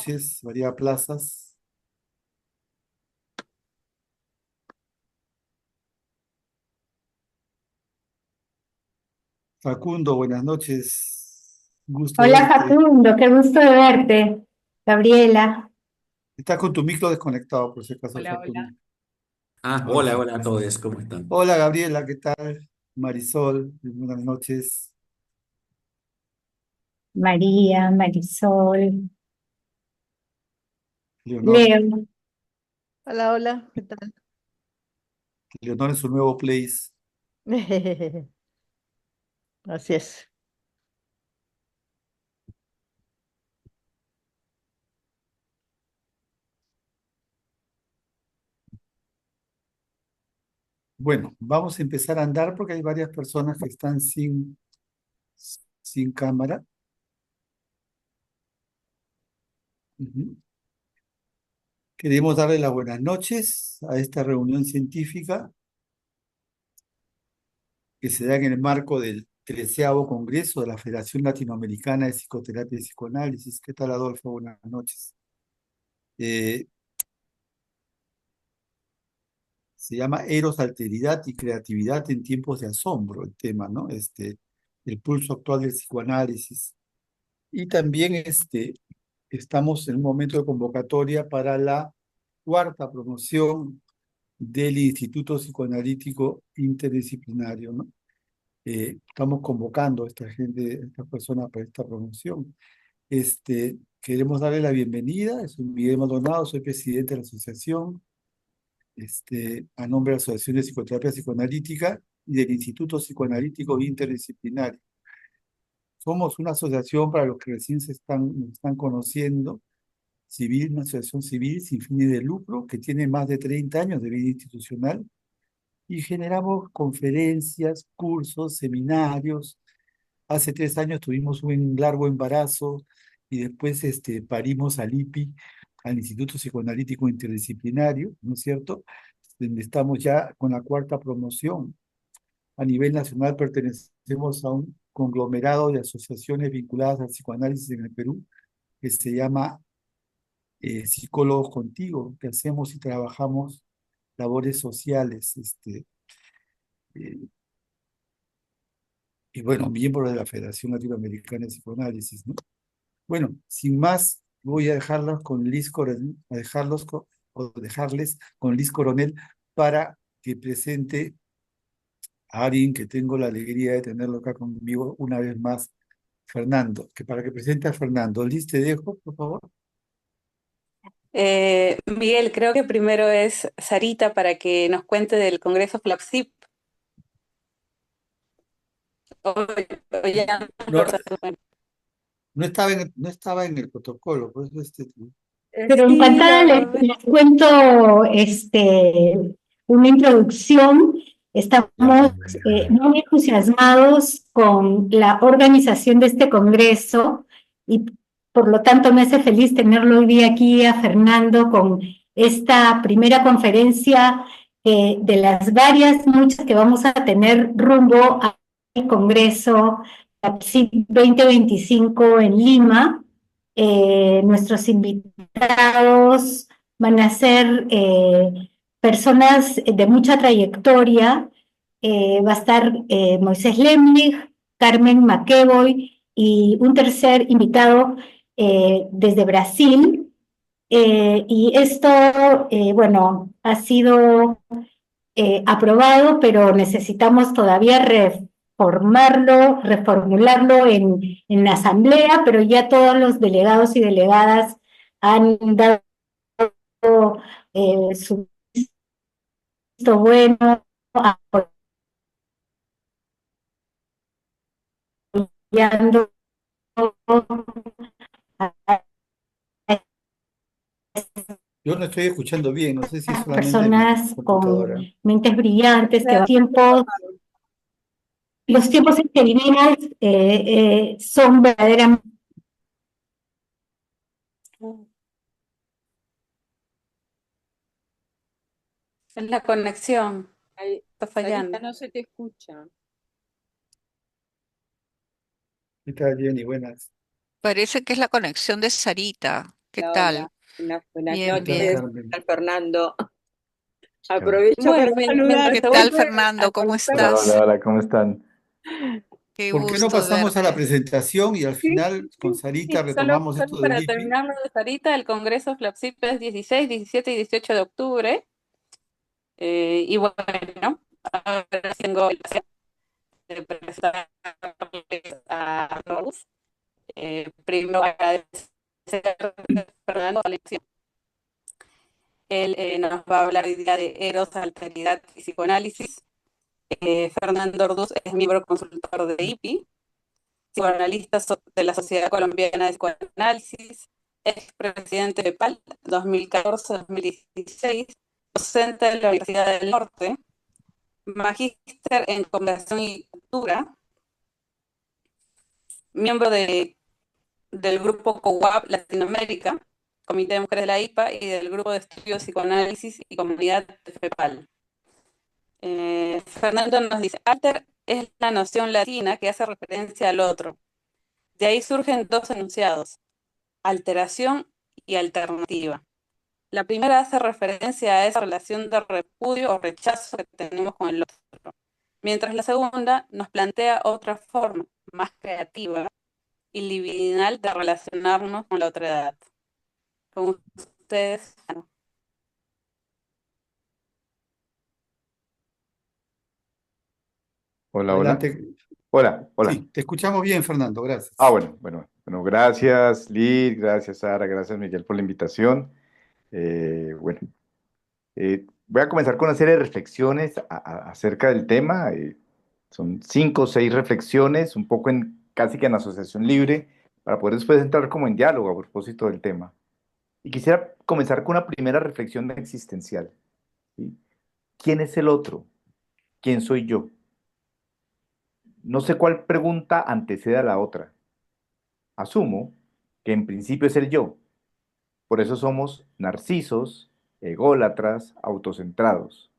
noches, María Plazas. Facundo, buenas noches. Gusto Hola verte. Facundo, qué gusto de verte. Gabriela, Estás con tu micro desconectado, por si acaso, Hola, hola. Facundo. Ahora Hola, sí. hola a todos, ¿cómo están? Hola, Gabriela, ¿qué tal? Marisol, buenas noches. María, Marisol, Leonor, Leo. Hola, hola, ¿qué tal? Leonor en su nuevo place. Así es. Bueno, vamos a empezar a andar porque hay varias personas que están sin cámara. Ujú. Queremos darle las buenas noches a esta reunión científica que se da en el marco del 13º Congreso de la Federación Latinoamericana de Psicoterapia y Psicoanálisis. ¿Qué tal, Adolfo? Buenas noches. Eh, Se llama Eros, Alteridad y Creatividad en Tiempos de Asombro, el tema, ¿no? El pulso actual del psicoanálisis. Y también estamos en un momento de convocatoria para la cuarta promoción del Instituto Psicoanalítico Interdisciplinario, ¿no? Estamos convocando a esta gente, a estas personas para esta promoción. Queremos darle la bienvenida. Soy Miguel Maldonado, soy presidente de la asociación, a nombre de la Asociación de Psicoterapia Psicoanalítica y del Instituto Psicoanalítico Interdisciplinario. Somos una asociación, para los que recién nos están conociendo, civil, una asociación civil sin fines de lucro que tiene más de 30 años de vida institucional y generamos conferencias, cursos, seminarios. Hace 3 años tuvimos un largo embarazo y después parimos al IPI, al Instituto Psicoanalítico Interdisciplinario, ¿no es cierto? Donde estamos ya con la cuarta promoción. A nivel nacional pertenecemos a un conglomerado de asociaciones vinculadas al psicoanálisis en el Perú que se llama Psicólogos Contigo, que hacemos y trabajamos labores sociales, eh, y bueno, miembro de la Federación Latinoamericana de Psicoanálisis, ¿no? Bueno, sin más, voy a dejarlos con Liz Coronel, o dejarles con Liz Coronel para que presente a alguien que tengo la alegría de tenerlo acá conmigo una vez más, Fernando, que para que presente a Fernando. Liz, te dejo, por favor. Miguel, creo que primero es Sarita para que nos cuente del Congreso FLAPSIP. O ya No, no estaba en el protocolo, por eso Pero sí, encantada les cuento una introducción. ya. Estamos muy entusiasmados con la organización de este congreso y por lo tanto me hace feliz tenerlo hoy día aquí a Fernando con esta primera conferencia de las varias, muchas que vamos a tener rumbo al Congreso PAPSIP 2025 en Lima. Nuestros invitados van a ser personas de mucha trayectoria. Va a estar Moisés Lemlich, Carmen McEvoy y un tercer invitado desde Brasil. Y esto, bueno, ha sido aprobado, pero necesitamos todavía reformarlo, reformularlo en la asamblea, pero ya todos los delegados y delegadas han dado su visto bueno, apoyando a Yo no estoy escuchando bien, no sé si es estas solamente mi personas con computadora. mentes brillantes, que los tiempos en que vivimos son verdaderamente. es la conexión, está Sarita, fallando. no se te escucha. ¿Qué tal, Jenny? Buenas. Parece que es la conexión de Sarita. ¿Qué Hola, tal? hola. Buenas Bien, ¿Qué tal, noches, bien. Carmen? Fernando. Hola, Aprovecho Bueno, para mientras ¿Qué saludarte. se tal, vuelve Fernando? a ¿Cómo conectar, hola, estás? hola, ¿cómo están? Qué ¿Por qué no gusto pasamos a la verte. presentación y al sí, final con sí, Sarita sí, solo, retomamos solo esto del para IPI? terminar lo de Sarita, el Congreso FLAPSIP es 16, 17 y 18 de octubre. Y bueno, ahora sí tengo el placer de presentarles a Rose. Primero agradecer a Fernando por la lección. Él nos va a hablar hoy día de Eros, alteridad y psicoanálisis. Fernando Orduz es miembro consultor de IPI, psicoanalista de la Sociedad Colombiana de Psicoanálisis, expresidente de PAL 2014-2016, docente de la Universidad del Norte, magíster en Comunicación y Cultura, miembro del grupo COWAP Latinoamérica, Comité de Mujeres de la IPA, y del grupo de estudios Psicoanálisis y Comunidad de FEPAL. Fernando nos dice, alter es la noción latina que hace referencia al otro. De ahí surgen dos enunciados, alteración y alternativa. La primera hace referencia a esa relación de repudio o rechazo que tenemos con el otro, mientras la segunda nos plantea otra forma, más creativa y libidinal de relacionarnos con la otra edad. Con ustedes, Ana. Hola, hola. Adelante. Hola, hola. Sí, te escuchamos bien, Fernando, Ah, gracias. bueno, gracias, Lid, gracias, Sara, gracias, Miguel, por la invitación. Bueno, voy a comenzar con una serie de reflexiones acerca del tema. Son 5 o 6 reflexiones, un poco casi que en asociación libre, para poder después entrar como en diálogo a propósito del tema. Y quisiera comenzar con una primera reflexión existencial, ¿sí? ¿Quién es el otro? ¿Quién soy yo? No sé cuál pregunta antecede a la otra. Asumo que en principio es el yo. Por eso somos narcisos, ególatras, autocentrados.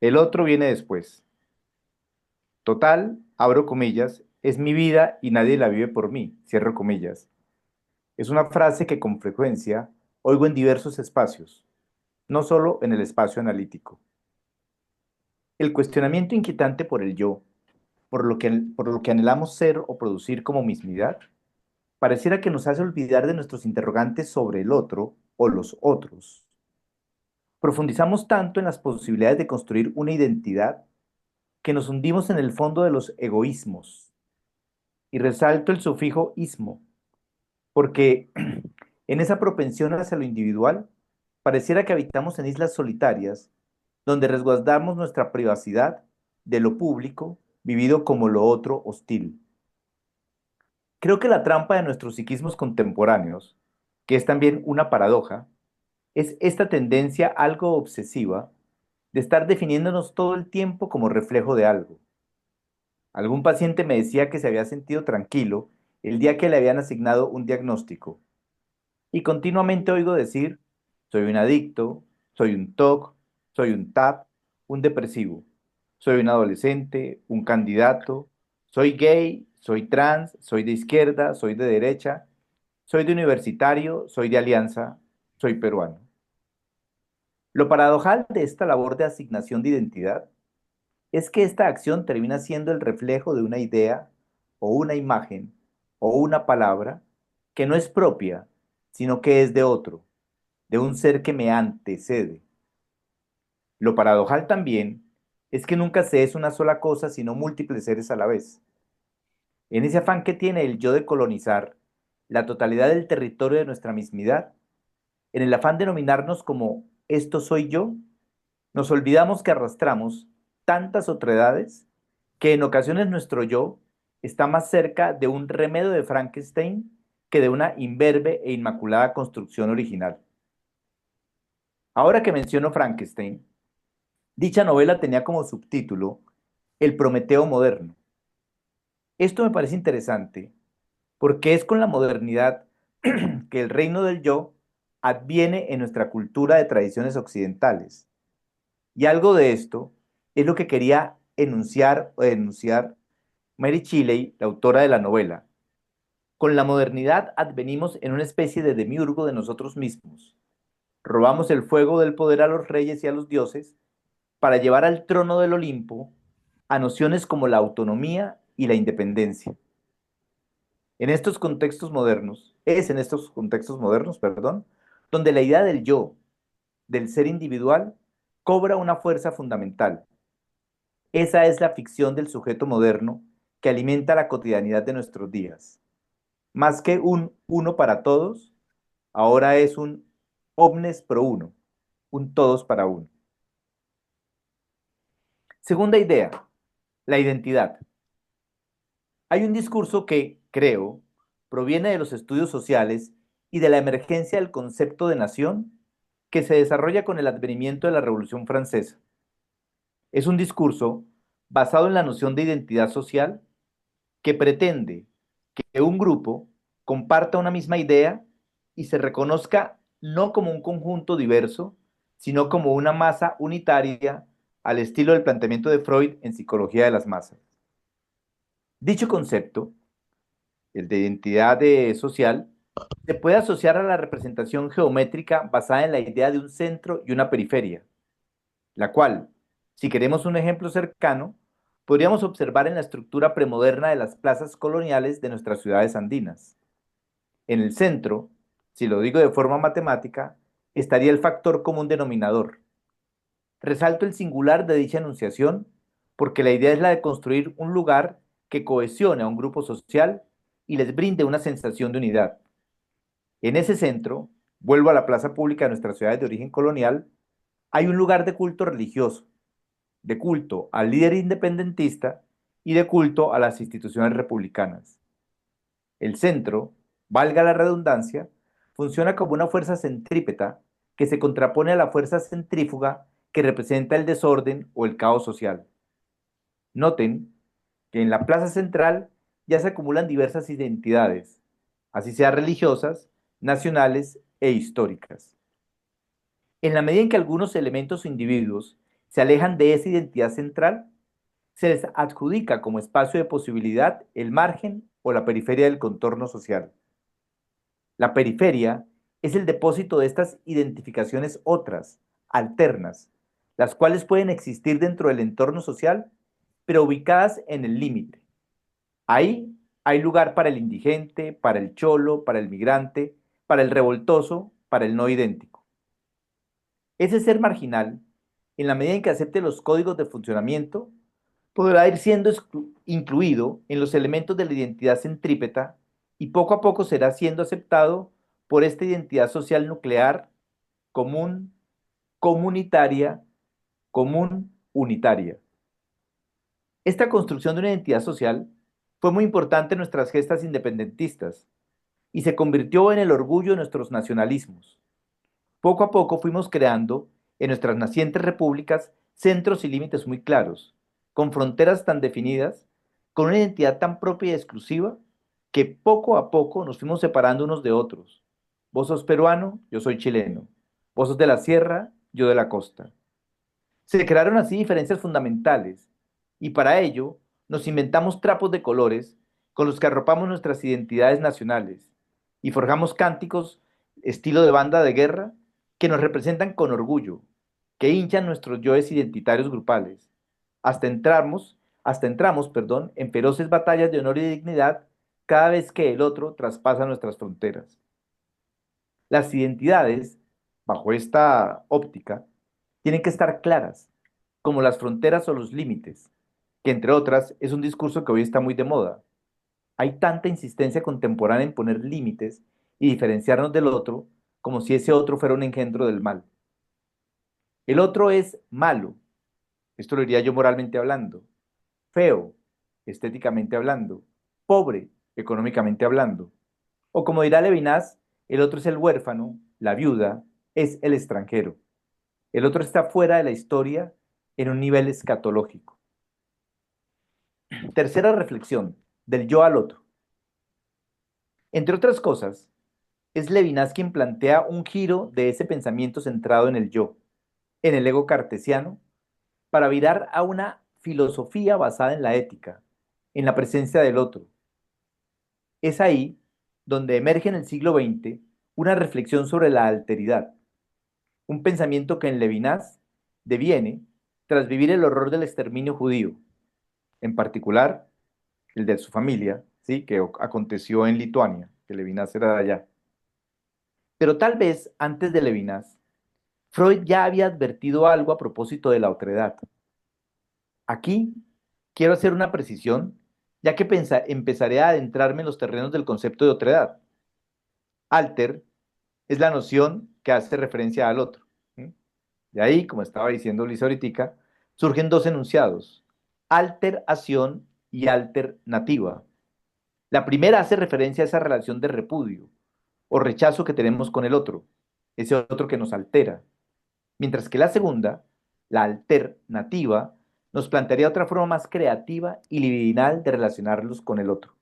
El otro viene después. Total, abro comillas, es mi vida y nadie la vive por mí, cierro comillas. Es una frase que con frecuencia oigo en diversos espacios, no solo en el espacio analítico. El cuestionamiento inquietante por el yo, por lo que anhelamos ser o producir como mismidad, pareciera que nos hace olvidar de nuestros interrogantes sobre el otro o los otros. Profundizamos tanto en las posibilidades de construir una identidad que nos hundimos en el fondo de los egoísmos. Y resalto el sufijo ismo, porque en esa propensión hacia lo individual, pareciera que habitamos en islas solitarias, donde resguardamos nuestra privacidad de lo público, vivido como lo otro hostil. Creo que la trampa de nuestros psiquismos contemporáneos, que es también una paradoja, es esta tendencia algo obsesiva de estar definiéndonos todo el tiempo como reflejo de algo. Algún paciente me decía que se había sentido tranquilo el día que le habían asignado un diagnóstico y continuamente oigo decir, soy un adicto, soy un TOC, soy un TAP, un depresivo, soy un adolescente, un candidato, soy gay, soy trans, soy de izquierda, soy de derecha, soy de universitario, soy de alianza, soy peruano. Lo paradojal de esta labor de asignación de identidad es que esta acción termina siendo el reflejo de una idea o una imagen o una palabra que no es propia, sino que es de otro, de un ser que me antecede. Lo paradojal también es que nunca se es una sola cosa, sino múltiples seres a la vez. En ese afán que tiene el yo de colonizar la totalidad del territorio de nuestra mismidad, en el afán de nominarnos como esto soy yo, nos olvidamos que arrastramos tantas otredades que en ocasiones nuestro yo está más cerca de un remedio de Frankenstein que de una imberbe e inmaculada construcción original. Ahora que menciono Frankenstein, dicha novela tenía como subtítulo El Prometeo moderno. Esto me parece interesante porque es con la modernidad que el reino del yo adviene en nuestra cultura de tradiciones occidentales. Y algo de esto es lo que quería enunciar o denunciar Mary Shelley, la autora de la novela, Con la modernidad advenimos en una especie de demiurgo de nosotros mismos. Robamos el fuego del poder a los reyes y a los dioses para llevar al trono del Olimpo a nociones como la autonomía y la independencia. Es en estos contextos modernos, perdón, donde la idea del yo, del ser individual, cobra una fuerza fundamental. Esa es la ficción del sujeto moderno que alimenta la cotidianidad de nuestros días. Más que un uno para todos, ahora es un omnes pro uno, un todos para uno. Segunda idea, la identidad. Hay un discurso que, creo, proviene de los estudios sociales y de la emergencia del concepto de nación que se desarrolla con el advenimiento de la Revolución Francesa. Es un discurso basado en la noción de identidad social que pretende que un grupo comparta una misma idea y se reconozca no como un conjunto diverso, sino como una masa unitaria al estilo del planteamiento de Freud en Psicología de las Masas. Dicho concepto, el de social, se puede asociar a la representación geométrica basada en la idea de un centro y una periferia, la cual, si queremos un ejemplo cercano, podríamos observar en la estructura premoderna de las plazas coloniales de nuestras ciudades andinas. En el centro, si lo digo de forma matemática, estaría el factor común denominador. Resalto el singular de dicha enunciación porque la idea es la de construir un lugar que cohesione a un grupo social y les brinde una sensación de unidad. En ese centro, vuelvo a la plaza pública de nuestras ciudades de origen colonial, hay un lugar de culto religioso, de culto al líder independentista y de culto a las instituciones republicanas. El centro, valga la redundancia, funciona como una fuerza centrípeta que se contrapone a la fuerza centrífuga que representa el desorden o el caos social. Noten que en la plaza central ya se acumulan diversas identidades, así sean religiosas, nacionales e históricas. En la medida en que algunos elementos o individuos se alejan de esa identidad central, se les adjudica como espacio de posibilidad el margen o la periferia del contorno social. La periferia es el depósito de estas identificaciones otras, alternas, las cuales pueden existir dentro del entorno social, pero ubicadas en el límite. Ahí hay lugar para el indigente, para el cholo, para el migrante, para el revoltoso, para el no idéntico. Ese ser marginal, en la medida en que acepte los códigos de funcionamiento, podrá ir siendo incluido en los elementos de la identidad centrípeta y poco a poco será siendo aceptado por esta identidad social nuclear, común, comunitaria, común, unitaria. Esta construcción de una identidad social fue muy importante en nuestras gestas independentistas y se convirtió en el orgullo de nuestros nacionalismos. Poco a poco fuimos creando en nuestras nacientes repúblicas centros y límites muy claros, con fronteras tan definidas, con una identidad tan propia y exclusiva, que poco a poco nos fuimos separando unos de otros. Vos sos peruano, yo soy chileno. Vos sos de la sierra, yo de la costa. Se crearon así diferencias fundamentales y para ello nos inventamos trapos de colores con los que arropamos nuestras identidades nacionales y forjamos cánticos estilo de banda de guerra que nos representan con orgullo, que hinchan nuestros yoes identitarios grupales. Hasta entramos, en feroces batallas de honor y dignidad cada vez que el otro traspasa nuestras fronteras. Las identidades, bajo esta óptica, tienen que estar claras, como las fronteras o los límites, que entre otras es un discurso que hoy está muy de moda. Hay tanta insistencia contemporánea en poner límites y diferenciarnos del otro, como si ese otro fuera un engendro del mal. El otro es malo, esto lo diría yo moralmente hablando, feo, estéticamente hablando, pobre, económicamente hablando. O como dirá Levinas, el otro es el huérfano, la viuda, es el extranjero. El otro está fuera de la historia en un nivel escatológico. Tercera reflexión, del yo al otro. Entre otras cosas, es Levinas quien plantea un giro de ese pensamiento centrado en el yo, en el ego cartesiano, para virar a una filosofía basada en la ética, en la presencia del otro. Es ahí donde emerge en el siglo XX una reflexión sobre la alteridad, un pensamiento que en Levinas deviene tras vivir el horror del exterminio judío, en particular el de su familia, ¿sí? Que aconteció en Lituania, que Levinas era de allá. Pero tal vez antes de Levinas, Freud ya había advertido algo a propósito de la otredad. Aquí quiero hacer una precisión, ya que empezaré a adentrarme en los terrenos del concepto de otredad. Alter es la noción que hace referencia al otro. ¿Sí? De ahí, como estaba diciendo Luis ahorita, surgen dos enunciados, alteración y alternativa. La primera hace referencia a esa relación de repudio o rechazo que tenemos con el otro, ese otro que nos altera. Mientras que la segunda, la alternativa, nos plantearía otra forma más creativa y libidinal de relacionarlos con el otro.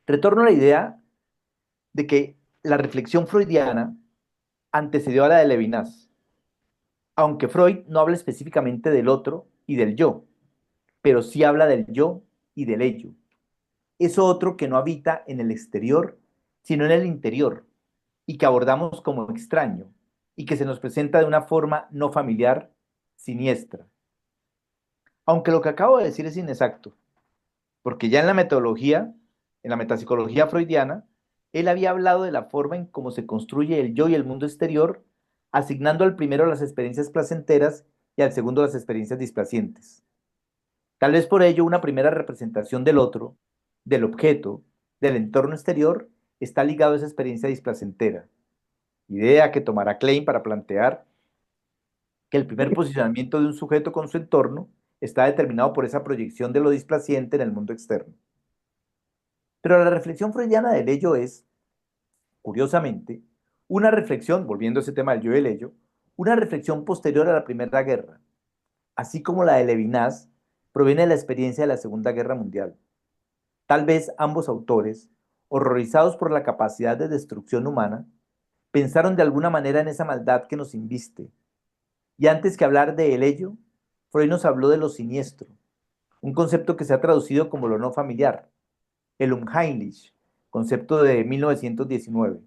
Retorno a la idea de que la reflexión freudiana antecedió a la de Levinas, aunque Freud no habla específicamente del otro y del yo, pero sí habla del yo y del ello. Eso otro que no habita en el exterior, sino en el interior, y que abordamos como extraño, y que se nos presenta de una forma no familiar, siniestra. Aunque lo que acabo de decir es inexacto, porque ya en la metodología, en la metapsicología freudiana, él había hablado de la forma en cómo se construye el yo y el mundo exterior, asignando al primero las experiencias placenteras y al segundo las experiencias displacientes. Tal vez por ello una primera representación del otro, del objeto, del entorno exterior, está ligado a esa experiencia displacentera, idea que tomará Klein para plantear que el primer posicionamiento de un sujeto con su entorno está determinado por esa proyección de lo displaciente en el mundo externo. Pero la reflexión freudiana del ello es, curiosamente, una reflexión, volviendo a ese tema del yo y el ello, una reflexión posterior a la Primera Guerra, así como la de Levinas proviene de la experiencia de la Segunda Guerra Mundial. Tal vez ambos autores, horrorizados por la capacidad de destrucción humana, pensaron de alguna manera en esa maldad que nos inviste. Y antes que hablar de el ello, Freud nos habló de lo siniestro, un concepto que se ha traducido como lo no familiar, el unheimlich, concepto de 1919.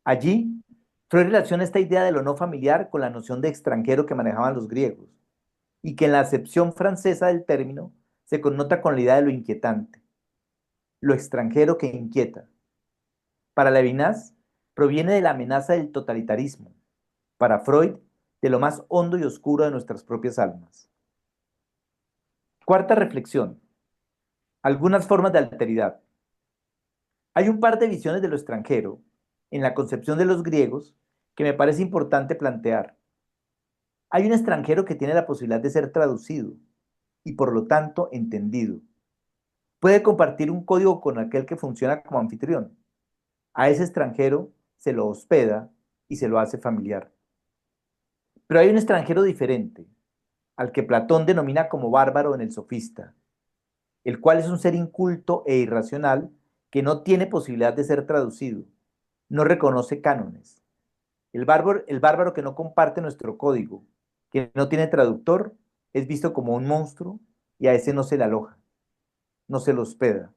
Allí, Freud relaciona esta idea de lo no familiar con la noción de extranjero que manejaban los griegos, y que en la acepción francesa del término se connota con la idea de lo inquietante, lo extranjero que inquieta. Para Levinas, proviene de la amenaza del totalitarismo, para Freud, de lo más hondo y oscuro de nuestras propias almas. Cuarta reflexión. Algunas formas de alteridad. Hay un par de visiones de lo extranjero, en la concepción de los griegos, que me parece importante plantear. Hay un extranjero que tiene la posibilidad de ser traducido y por lo tanto entendido. Puede compartir un código con aquel que funciona como anfitrión. A ese extranjero se lo hospeda y se lo hace familiar. Pero hay un extranjero diferente, al que Platón denomina como bárbaro en el Sofista, el cual es un ser inculto e irracional que no tiene posibilidad de ser traducido, no reconoce cánones. El bárbaro que no comparte nuestro código, que no tiene traductor, es visto como un monstruo y a ese no se le aloja, no se lo hospeda.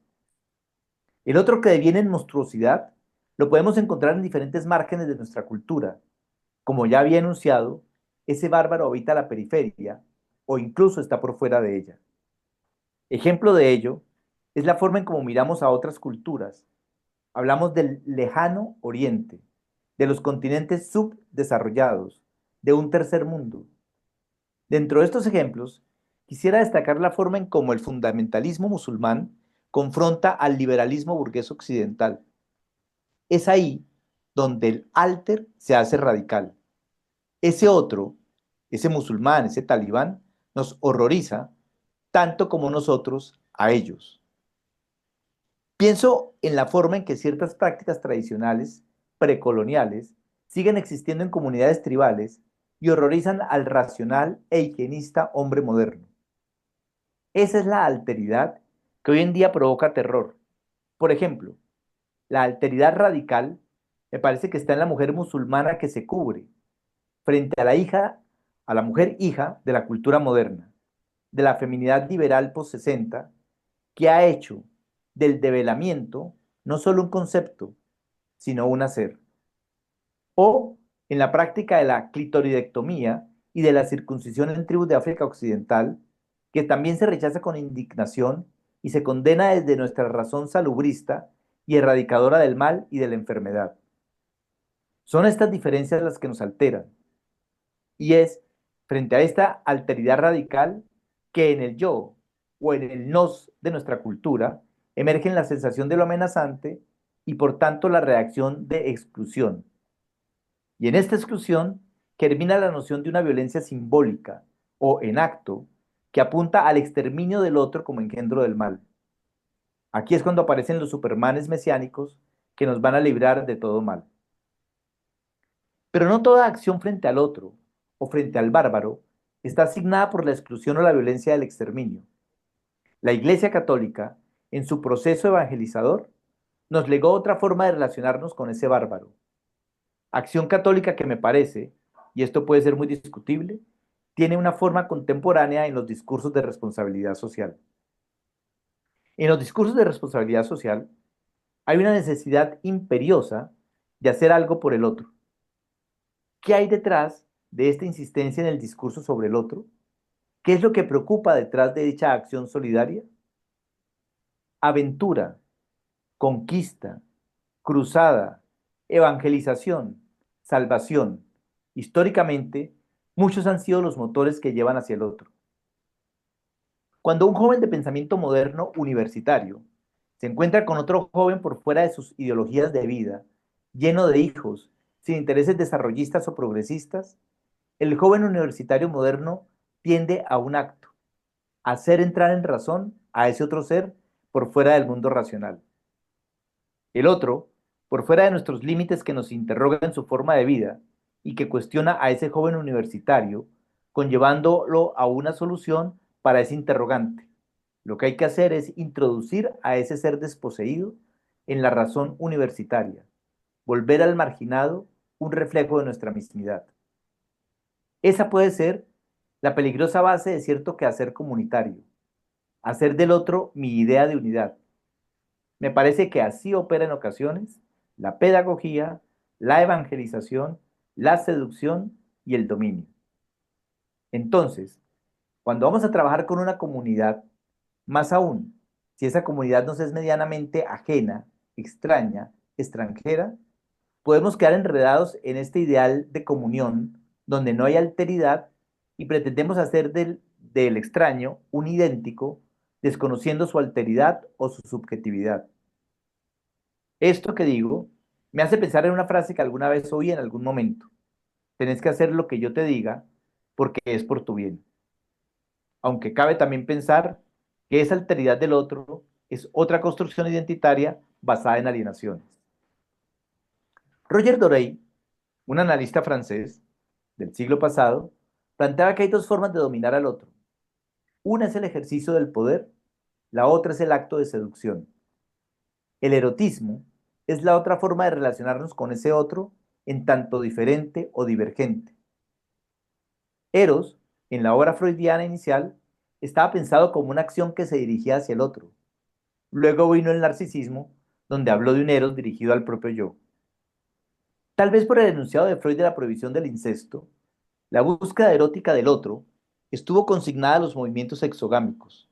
El otro que deviene en monstruosidad lo podemos encontrar en diferentes márgenes de nuestra cultura. Como ya había enunciado, ese bárbaro habita la periferia o incluso está por fuera de ella. Ejemplo de ello es la forma en cómo miramos a otras culturas. Hablamos del lejano oriente, de los continentes subdesarrollados, de un tercer mundo. Dentro de estos ejemplos, quisiera destacar la forma en cómo el fundamentalismo musulmán confronta al liberalismo burgués occidental. Es ahí donde el alter se hace radical. Ese otro, ese musulmán, ese talibán, nos horroriza tanto como nosotros a ellos. Pienso en la forma en que ciertas prácticas tradicionales, precoloniales, siguen existiendo en comunidades tribales y horrorizan al racional e higienista hombre moderno. Esa es la alteridad que hoy en día provoca terror. Por ejemplo, la alteridad radical me parece que está en la mujer musulmana que se cubre frente a la mujer hija de la cultura moderna, de la feminidad liberal post-60, que ha hecho del develamiento no solo un concepto, sino un hacer. O en la práctica de la clitoridectomía y de la circuncisión en tribus de África Occidental, que también se rechaza con indignación y se condena desde nuestra razón salubrista y erradicadora del mal y de la enfermedad. Son estas diferencias las que nos alteran, y es frente a esta alteridad radical que en el yo o en el nos de nuestra cultura emergen la sensación de lo amenazante y por tanto la reacción de exclusión. Y en esta exclusión germina la noción de una violencia simbólica o en acto que apunta al exterminio del otro como engendro del mal. Aquí es cuando aparecen los supermanes mesiánicos que nos van a librar de todo mal. Pero no toda acción frente al otro o frente al bárbaro está asignada por la exclusión o la violencia del exterminio. La Iglesia Católica, en su proceso evangelizador, nos legó otra forma de relacionarnos con ese bárbaro. Acción católica que me parece, y esto puede ser muy discutible, tiene una forma contemporánea en los discursos de responsabilidad social. En los discursos de responsabilidad social hay una necesidad imperiosa de hacer algo por el otro. ¿Qué hay detrás de esta insistencia en el discurso sobre el otro? ¿Qué es lo que preocupa detrás de dicha acción solidaria? Aventura, conquista, cruzada, evangelización, salvación. Históricamente, muchos han sido los motores que llevan hacia el otro. Cuando un joven de pensamiento moderno universitario se encuentra con otro joven por fuera de sus ideologías de vida, lleno de hijos, sin intereses desarrollistas o progresistas, el joven universitario moderno tiende a un acto, a hacer entrar en razón a ese otro ser por fuera del mundo racional. El otro, por fuera de nuestros límites que nos interroga en su forma de vida y que cuestiona a ese joven universitario, conllevándolo a una solución para ese interrogante. Lo que hay que hacer es introducir a ese ser desposeído en la razón universitaria, volver al marginado un reflejo de nuestra mismidad. Esa puede ser la peligrosa base de cierto quehacer comunitario, hacer del otro mi idea de unidad. Me parece que así opera en ocasiones la pedagogía, la evangelización, la seducción y el dominio. Entonces, cuando vamos a trabajar con una comunidad, más aún, si esa comunidad nos es medianamente ajena, extraña, extranjera, podemos quedar enredados en este ideal de comunión donde no hay alteridad y pretendemos hacer del extraño un idéntico, desconociendo su alteridad o su subjetividad. Esto que digo me hace pensar en una frase que alguna vez oí en algún momento. Tenés que hacer lo que yo te diga porque es por tu bien. Aunque cabe también pensar que esa alteridad del otro es otra construcción identitaria basada en alienaciones. Roger Dorey, un analista francés del siglo pasado, planteaba que hay dos formas de dominar al otro. Una es el ejercicio del poder, la otra es el acto de seducción. El erotismo es la otra forma de relacionarnos con ese otro en tanto diferente o divergente. Eros, en la obra freudiana inicial, estaba pensado como una acción que se dirigía hacia el otro. Luego vino el narcisismo, donde habló de un Eros dirigido al propio yo. Tal vez por el enunciado de Freud de la prohibición del incesto, la búsqueda erótica del otro estuvo consignada a los movimientos exogámicos.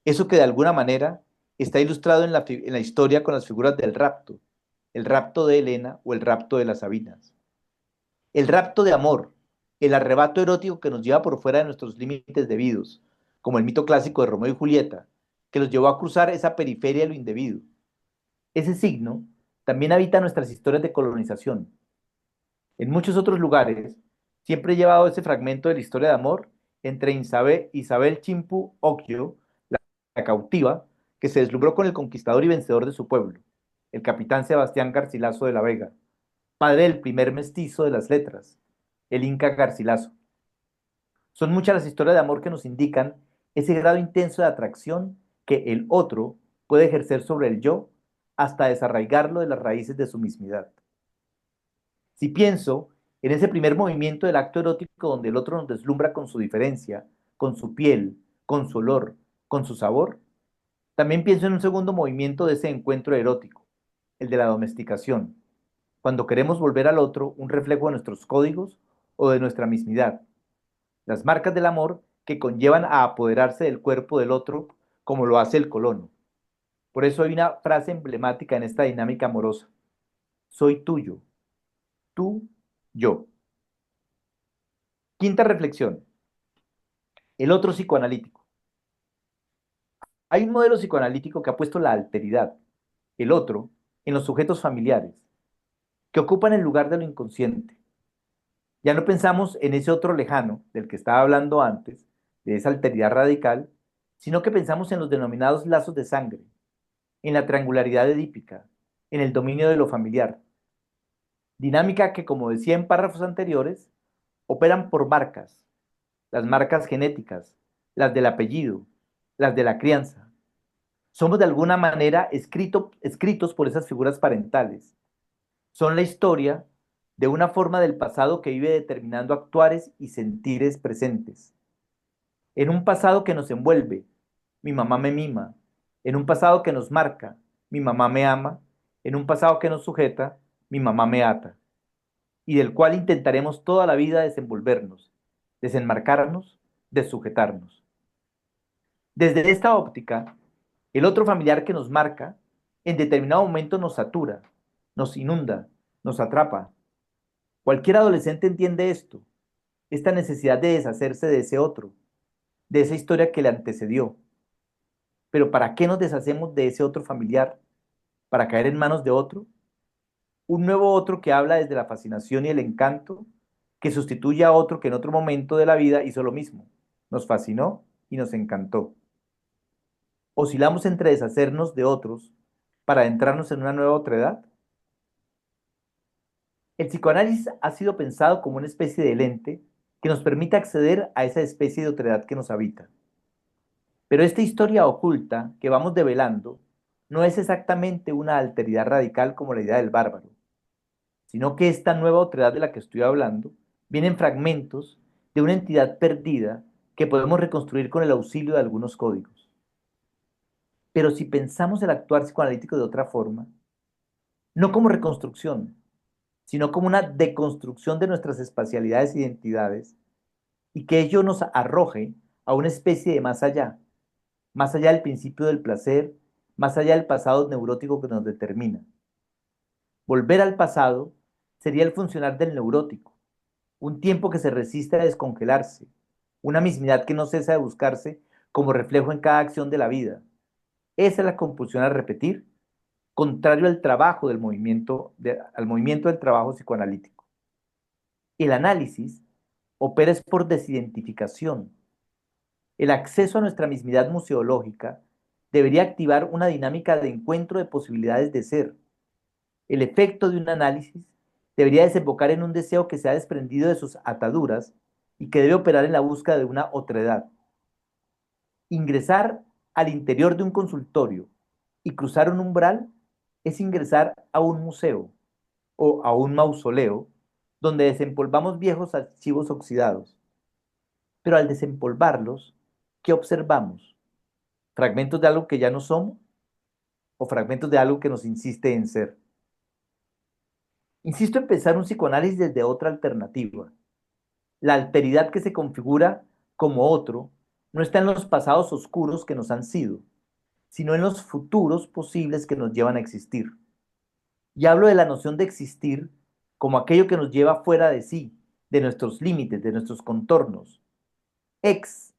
Eso que de alguna manera está ilustrado en la historia con las figuras del rapto, el rapto de Helena o el rapto de las Sabinas. El rapto de amor, el arrebato erótico que nos lleva por fuera de nuestros límites debidos, como el mito clásico de Romeo y Julieta, que los llevó a cruzar esa periferia de lo indebido. Ese signo también habita nuestras historias de colonización. En muchos otros lugares, siempre he llevado ese fragmento de la historia de amor entre Isabel Chimpu Ocllo, la cautiva, que se deslumbró con el conquistador y vencedor de su pueblo, el capitán Sebastián Garcilaso de la Vega, padre del primer mestizo de las letras, el Inca Garcilaso. Son muchas las historias de amor que nos indican ese grado intenso de atracción que el otro puede ejercer sobre el yo hasta desarraigarlo de las raíces de su mismidad. Si pienso en ese primer movimiento del acto erótico donde el otro nos deslumbra con su diferencia, con su piel, con su olor, con su sabor, también pienso en un segundo movimiento de ese encuentro erótico, el de la domesticación, cuando queremos volver al otro un reflejo de nuestros códigos o de nuestra mismidad. Las marcas del amor que conllevan a apoderarse del cuerpo del otro como lo hace el colono. Por eso hay una frase emblemática en esta dinámica amorosa. Soy tuyo, tú, yo. Quinta reflexión. El otro psicoanalítico. Hay un modelo psicoanalítico que ha puesto la alteridad, el otro, en los sujetos familiares, que ocupan el lugar de lo inconsciente. Ya no pensamos en ese otro lejano del que estaba hablando antes, de esa alteridad radical, sino que pensamos en los denominados lazos de sangre, en la triangularidad edípica, en el dominio de lo familiar. Dinámica que, como decía en párrafos anteriores, operan por marcas, las marcas genéticas, las del apellido, las de la crianza. Somos de alguna manera escritos por esas figuras parentales. Son la historia de una forma del pasado que vive determinando actuares y sentires presentes. En un pasado que nos envuelve, mi mamá me mima. En un pasado que nos marca, mi mamá me ama. En un pasado que nos sujeta, mi mamá me ata. Y del cual intentaremos toda la vida desenvolvernos, desenmarcarnos, desujetarnos. Desde esta óptica, el otro familiar que nos marca, en determinado momento nos satura, nos inunda, nos atrapa. Cualquier adolescente entiende esto, esta necesidad de deshacerse de ese otro, de esa historia que le antecedió. Pero ¿para qué nos deshacemos de ese otro familiar? ¿Para caer en manos de otro? Un nuevo otro que habla desde la fascinación y el encanto, que sustituye a otro que en otro momento de la vida hizo lo mismo, nos fascinó y nos encantó. Oscilamos entre deshacernos de otros para adentrarnos en una nueva otredad. El psicoanálisis ha sido pensado como una especie de lente que nos permite acceder a esa especie de otredad que nos habita. Pero esta historia oculta que vamos develando no es exactamente una alteridad radical como la idea del bárbaro, sino que esta nueva otredad de la que estoy hablando viene en fragmentos de una entidad perdida que podemos reconstruir con el auxilio de algunos códigos. Pero si pensamos el actuar psicoanalítico de otra forma, no como reconstrucción, sino como una deconstrucción de nuestras espacialidades e identidades, y que ello nos arroje a una especie de más allá del principio del placer, más allá del pasado neurótico que nos determina. Volver al pasado sería el funcionar del neurótico, un tiempo que se resiste a descongelarse, una mismidad que no cesa de buscarse como reflejo en cada acción de la vida. Esa es la compulsión a repetir, contrario al trabajo al movimiento del trabajo psicoanalítico. El análisis opera es por desidentificación. El acceso a nuestra mismidad museológica debería activar una dinámica de encuentro de posibilidades de ser. El efecto de un análisis debería desembocar en un deseo que se ha desprendido de sus ataduras y que debe operar en la búsqueda de una otredad. Ingresar al interior de un consultorio y cruzar un umbral es ingresar a un museo o a un mausoleo donde desempolvamos viejos archivos oxidados. Pero al desempolvarlos, ¿qué observamos? ¿Fragmentos de algo que ya no somos o fragmentos de algo que nos insiste en ser? Insisto en pensar un psicoanálisis desde otra alternativa. La alteridad que se configura como otro no está en los pasados oscuros que nos han sido, sino en los futuros posibles que nos llevan a existir. Y hablo de la noción de existir como aquello que nos lleva fuera de sí, de nuestros límites, de nuestros contornos. Ex,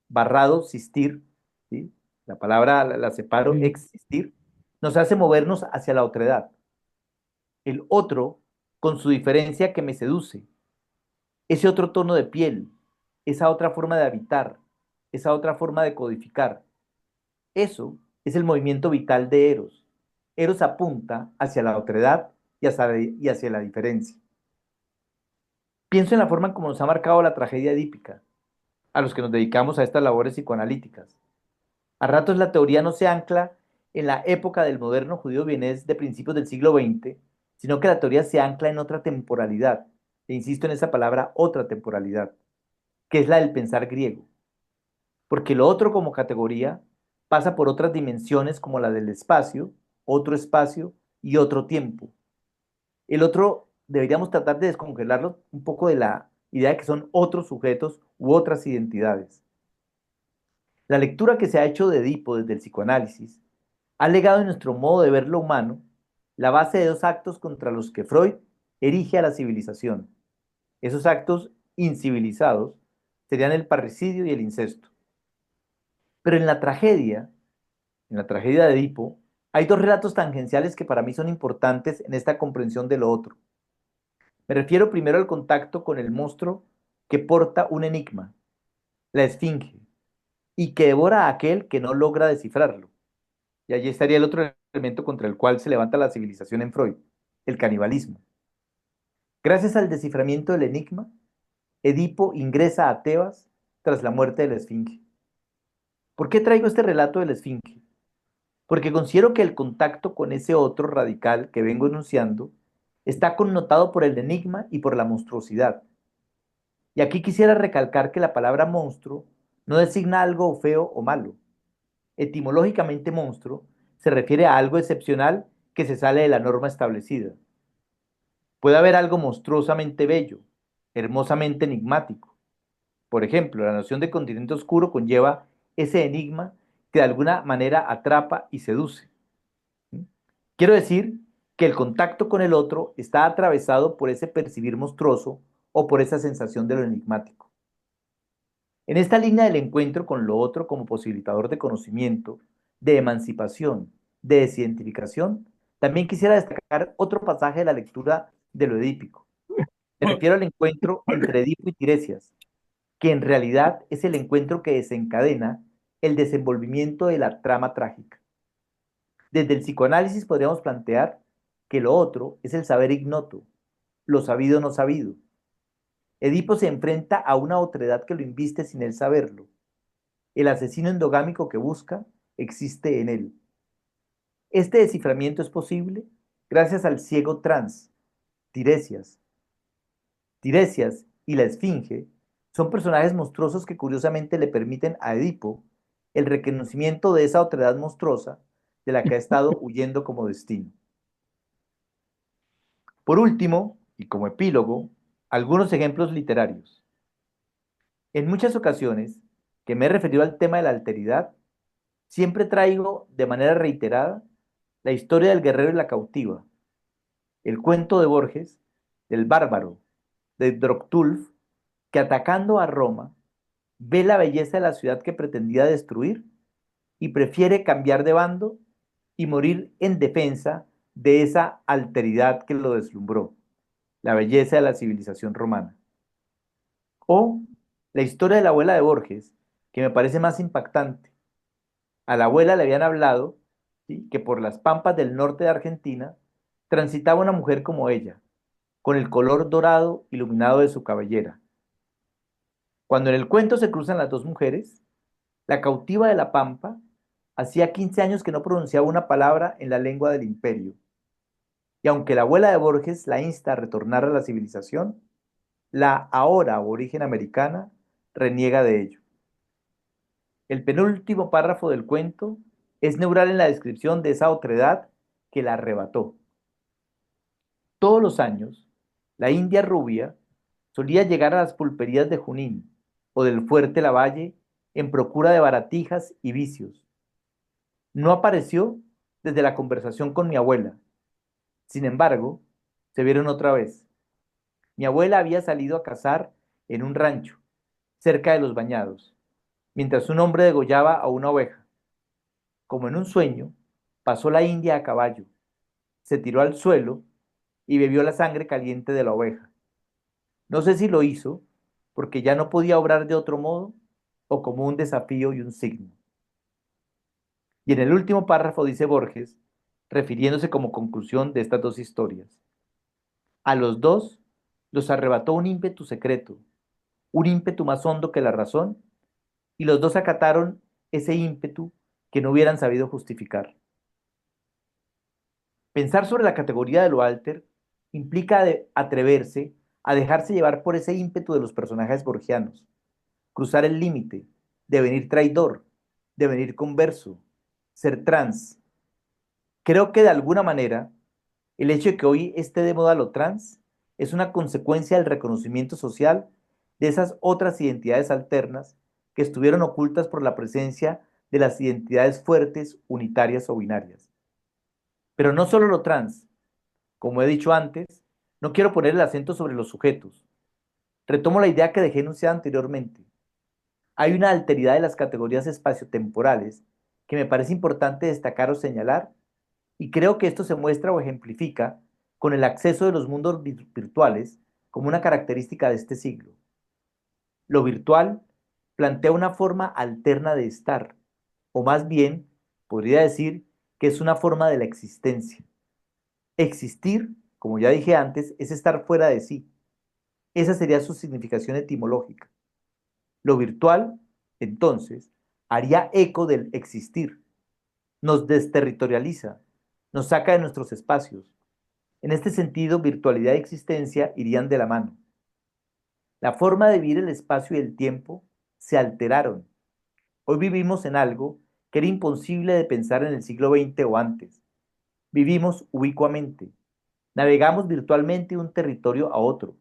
barrado, sistir, ¿sí? La palabra la separo, existir, nos hace movernos hacia la otredad. El otro, con su diferencia que me seduce, ese otro tono de piel, esa otra forma de habitar, esa otra forma de codificar. Eso es el movimiento vital de Eros. Eros apunta hacia la otredad y hacia la diferencia. Pienso en la forma en cómo nos ha marcado la tragedia edípica, a los que nos dedicamos a estas labores psicoanalíticas. A ratos la teoría no se ancla en la época del moderno judío vienés de principios del siglo XX, sino que la teoría se ancla en otra temporalidad, e insisto en esa palabra, otra temporalidad, que es la del pensar griego. Porque lo otro como categoría pasa por otras dimensiones como la del espacio, otro espacio, y otro tiempo. El otro deberíamos tratar de descongelarlo un poco de la idea de que son otros sujetos u otras identidades. La lectura que se ha hecho de Edipo desde el psicoanálisis ha legado en nuestro modo de ver lo humano la base de dos actos contra los que Freud erige a la civilización. Esos actos incivilizados serían el parricidio y el incesto. Pero en la tragedia de Edipo, hay dos relatos tangenciales que para mí son importantes en esta comprensión de lo otro. Me refiero primero al contacto con el monstruo que porta un enigma, la esfinge, y que devora a aquel que no logra descifrarlo. Y allí estaría el otro elemento contra el cual se levanta la civilización en Freud, el canibalismo. Gracias al desciframiento del enigma, Edipo ingresa a Tebas tras la muerte de la esfinge. ¿Por qué traigo este relato de la esfinge? Porque considero que el contacto con ese otro radical que vengo enunciando está connotado por el enigma y por la monstruosidad. Y aquí quisiera recalcar que la palabra monstruo no designa algo feo o malo. Etimológicamente monstruo se refiere a algo excepcional que se sale de la norma establecida. Puede haber algo monstruosamente bello, hermosamente enigmático. Por ejemplo, la noción de continente oscuro conlleva ese enigma que de alguna manera atrapa y seduce. Quiero decir que el contacto con el otro está atravesado por ese percibir monstruoso o por esa sensación de lo enigmático. En esta línea del encuentro con lo otro como posibilitador de conocimiento, de emancipación, de desidentificación, también quisiera destacar otro pasaje de la lectura de lo edípico. Me refiero al encuentro entre Edipo y Tiresias, que en realidad es el encuentro que desencadena el desenvolvimiento de la trama trágica. Desde el psicoanálisis podríamos plantear que lo otro es el saber ignoto, lo sabido no sabido. Edipo se enfrenta a una otredad que lo inviste sin él saberlo. El asesino endogámico que busca existe en él. Este desciframiento es posible gracias al ciego trans, Tiresias. Tiresias y la Esfinge son personajes monstruosos que curiosamente le permiten a Edipo el reconocimiento de esa otredad monstruosa de la que ha estado huyendo como destino. Por último, y como epílogo, algunos ejemplos literarios. En muchas ocasiones que me he referido al tema de la alteridad, siempre traigo de manera reiterada la historia del guerrero y la cautiva, el cuento de Borges, del bárbaro, de Droctulf, que atacando a Roma, ve la belleza de la ciudad que pretendía destruir y prefiere cambiar de bando y morir en defensa de esa alteridad que lo deslumbró, la belleza de la civilización romana. O la historia de la abuela de Borges, que me parece más impactante. A la abuela le habían hablado, ¿sí?, que por las pampas del norte de Argentina transitaba una mujer como ella, con el color dorado iluminado de su cabellera. Cuando en el cuento se cruzan las dos mujeres, la cautiva de la pampa hacía 15 años que no pronunciaba una palabra en la lengua del imperio. Y aunque la abuela de Borges la insta a retornar a la civilización, la ahora aborigen americana reniega de ello. El penúltimo párrafo del cuento es neural en la descripción de esa otredad que la arrebató. Todos los años, la india rubia solía llegar a las pulperías de Junín o del fuerte Lavalle en procura de baratijas y vicios. No apareció desde la conversación con mi abuela. Sin embargo, se vieron otra vez. Mi abuela había salido a cazar en un rancho, cerca de los bañados, mientras un hombre degollaba a una oveja. Como en un sueño, pasó la india a caballo, se tiró al suelo y bebió la sangre caliente de la oveja. No sé si lo hizo porque ya no podía obrar de otro modo o como un desafío y un signo. Y en el último párrafo dice Borges, refiriéndose como conclusión de estas dos historias. A los dos los arrebató un ímpetu secreto, un ímpetu más hondo que la razón, y los dos acataron ese ímpetu que no hubieran sabido justificar. Pensar sobre la categoría de lo alter implica atreverse a dejarse llevar por ese ímpetu de los personajes borgianos, cruzar el límite, devenir traidor, devenir converso, ser trans. Creo que de alguna manera El hecho de que hoy esté de moda lo trans es una consecuencia del reconocimiento social de esas otras identidades alternas que estuvieron ocultas por la presencia de las identidades fuertes, unitarias o binarias. Pero no solo lo trans, como he dicho antes, no quiero poner el acento sobre los sujetos. Retomo la idea que dejé enunciada anteriormente. Hay una alteridad de las categorías espaciotemporales que me parece importante destacar o señalar, y creo que esto se muestra o ejemplifica con el acceso de los mundos virtuales como una característica de este siglo. Lo virtual plantea una forma alterna de estar, o más bien, podría decir que es una forma de la existencia. Existir, como ya dije antes, es estar fuera de sí. Esa sería su significación etimológica. Lo virtual, entonces, haría eco del existir, nos desterritorializa, nos saca de nuestros espacios. En este sentido, virtualidad y existencia irían de la mano. La forma de vivir el espacio y el tiempo se alteraron. Hoy vivimos en algo que era imposible de pensar en el siglo XX o antes. Vivimos ubicuamente. Navegamos virtualmente de un territorio a otro.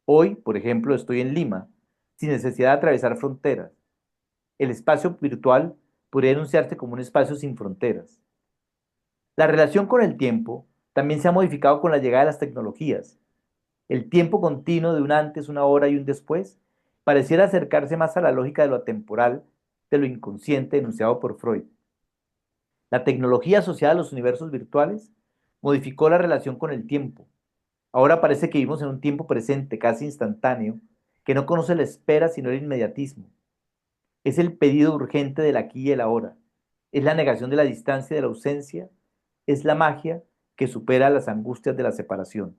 Hoy, por ejemplo, estoy en Lima, sin necesidad de atravesar fronteras. El espacio virtual podría enunciarse como un espacio sin fronteras. La relación con el tiempo también se ha modificado con la llegada de las tecnologías. El tiempo continuo de un antes, una hora y un después pareciera acercarse más a la lógica de lo atemporal, de lo inconsciente enunciado por Freud. La tecnología asociada a los universos virtuales modificó la relación con el tiempo. Ahora parece que vivimos en un tiempo presente, casi instantáneo, que no conoce la espera sino el inmediatismo. Es el pedido urgente del aquí y el ahora. Es la negación de la distancia y de la ausencia. Es la magia que supera las angustias de la separación.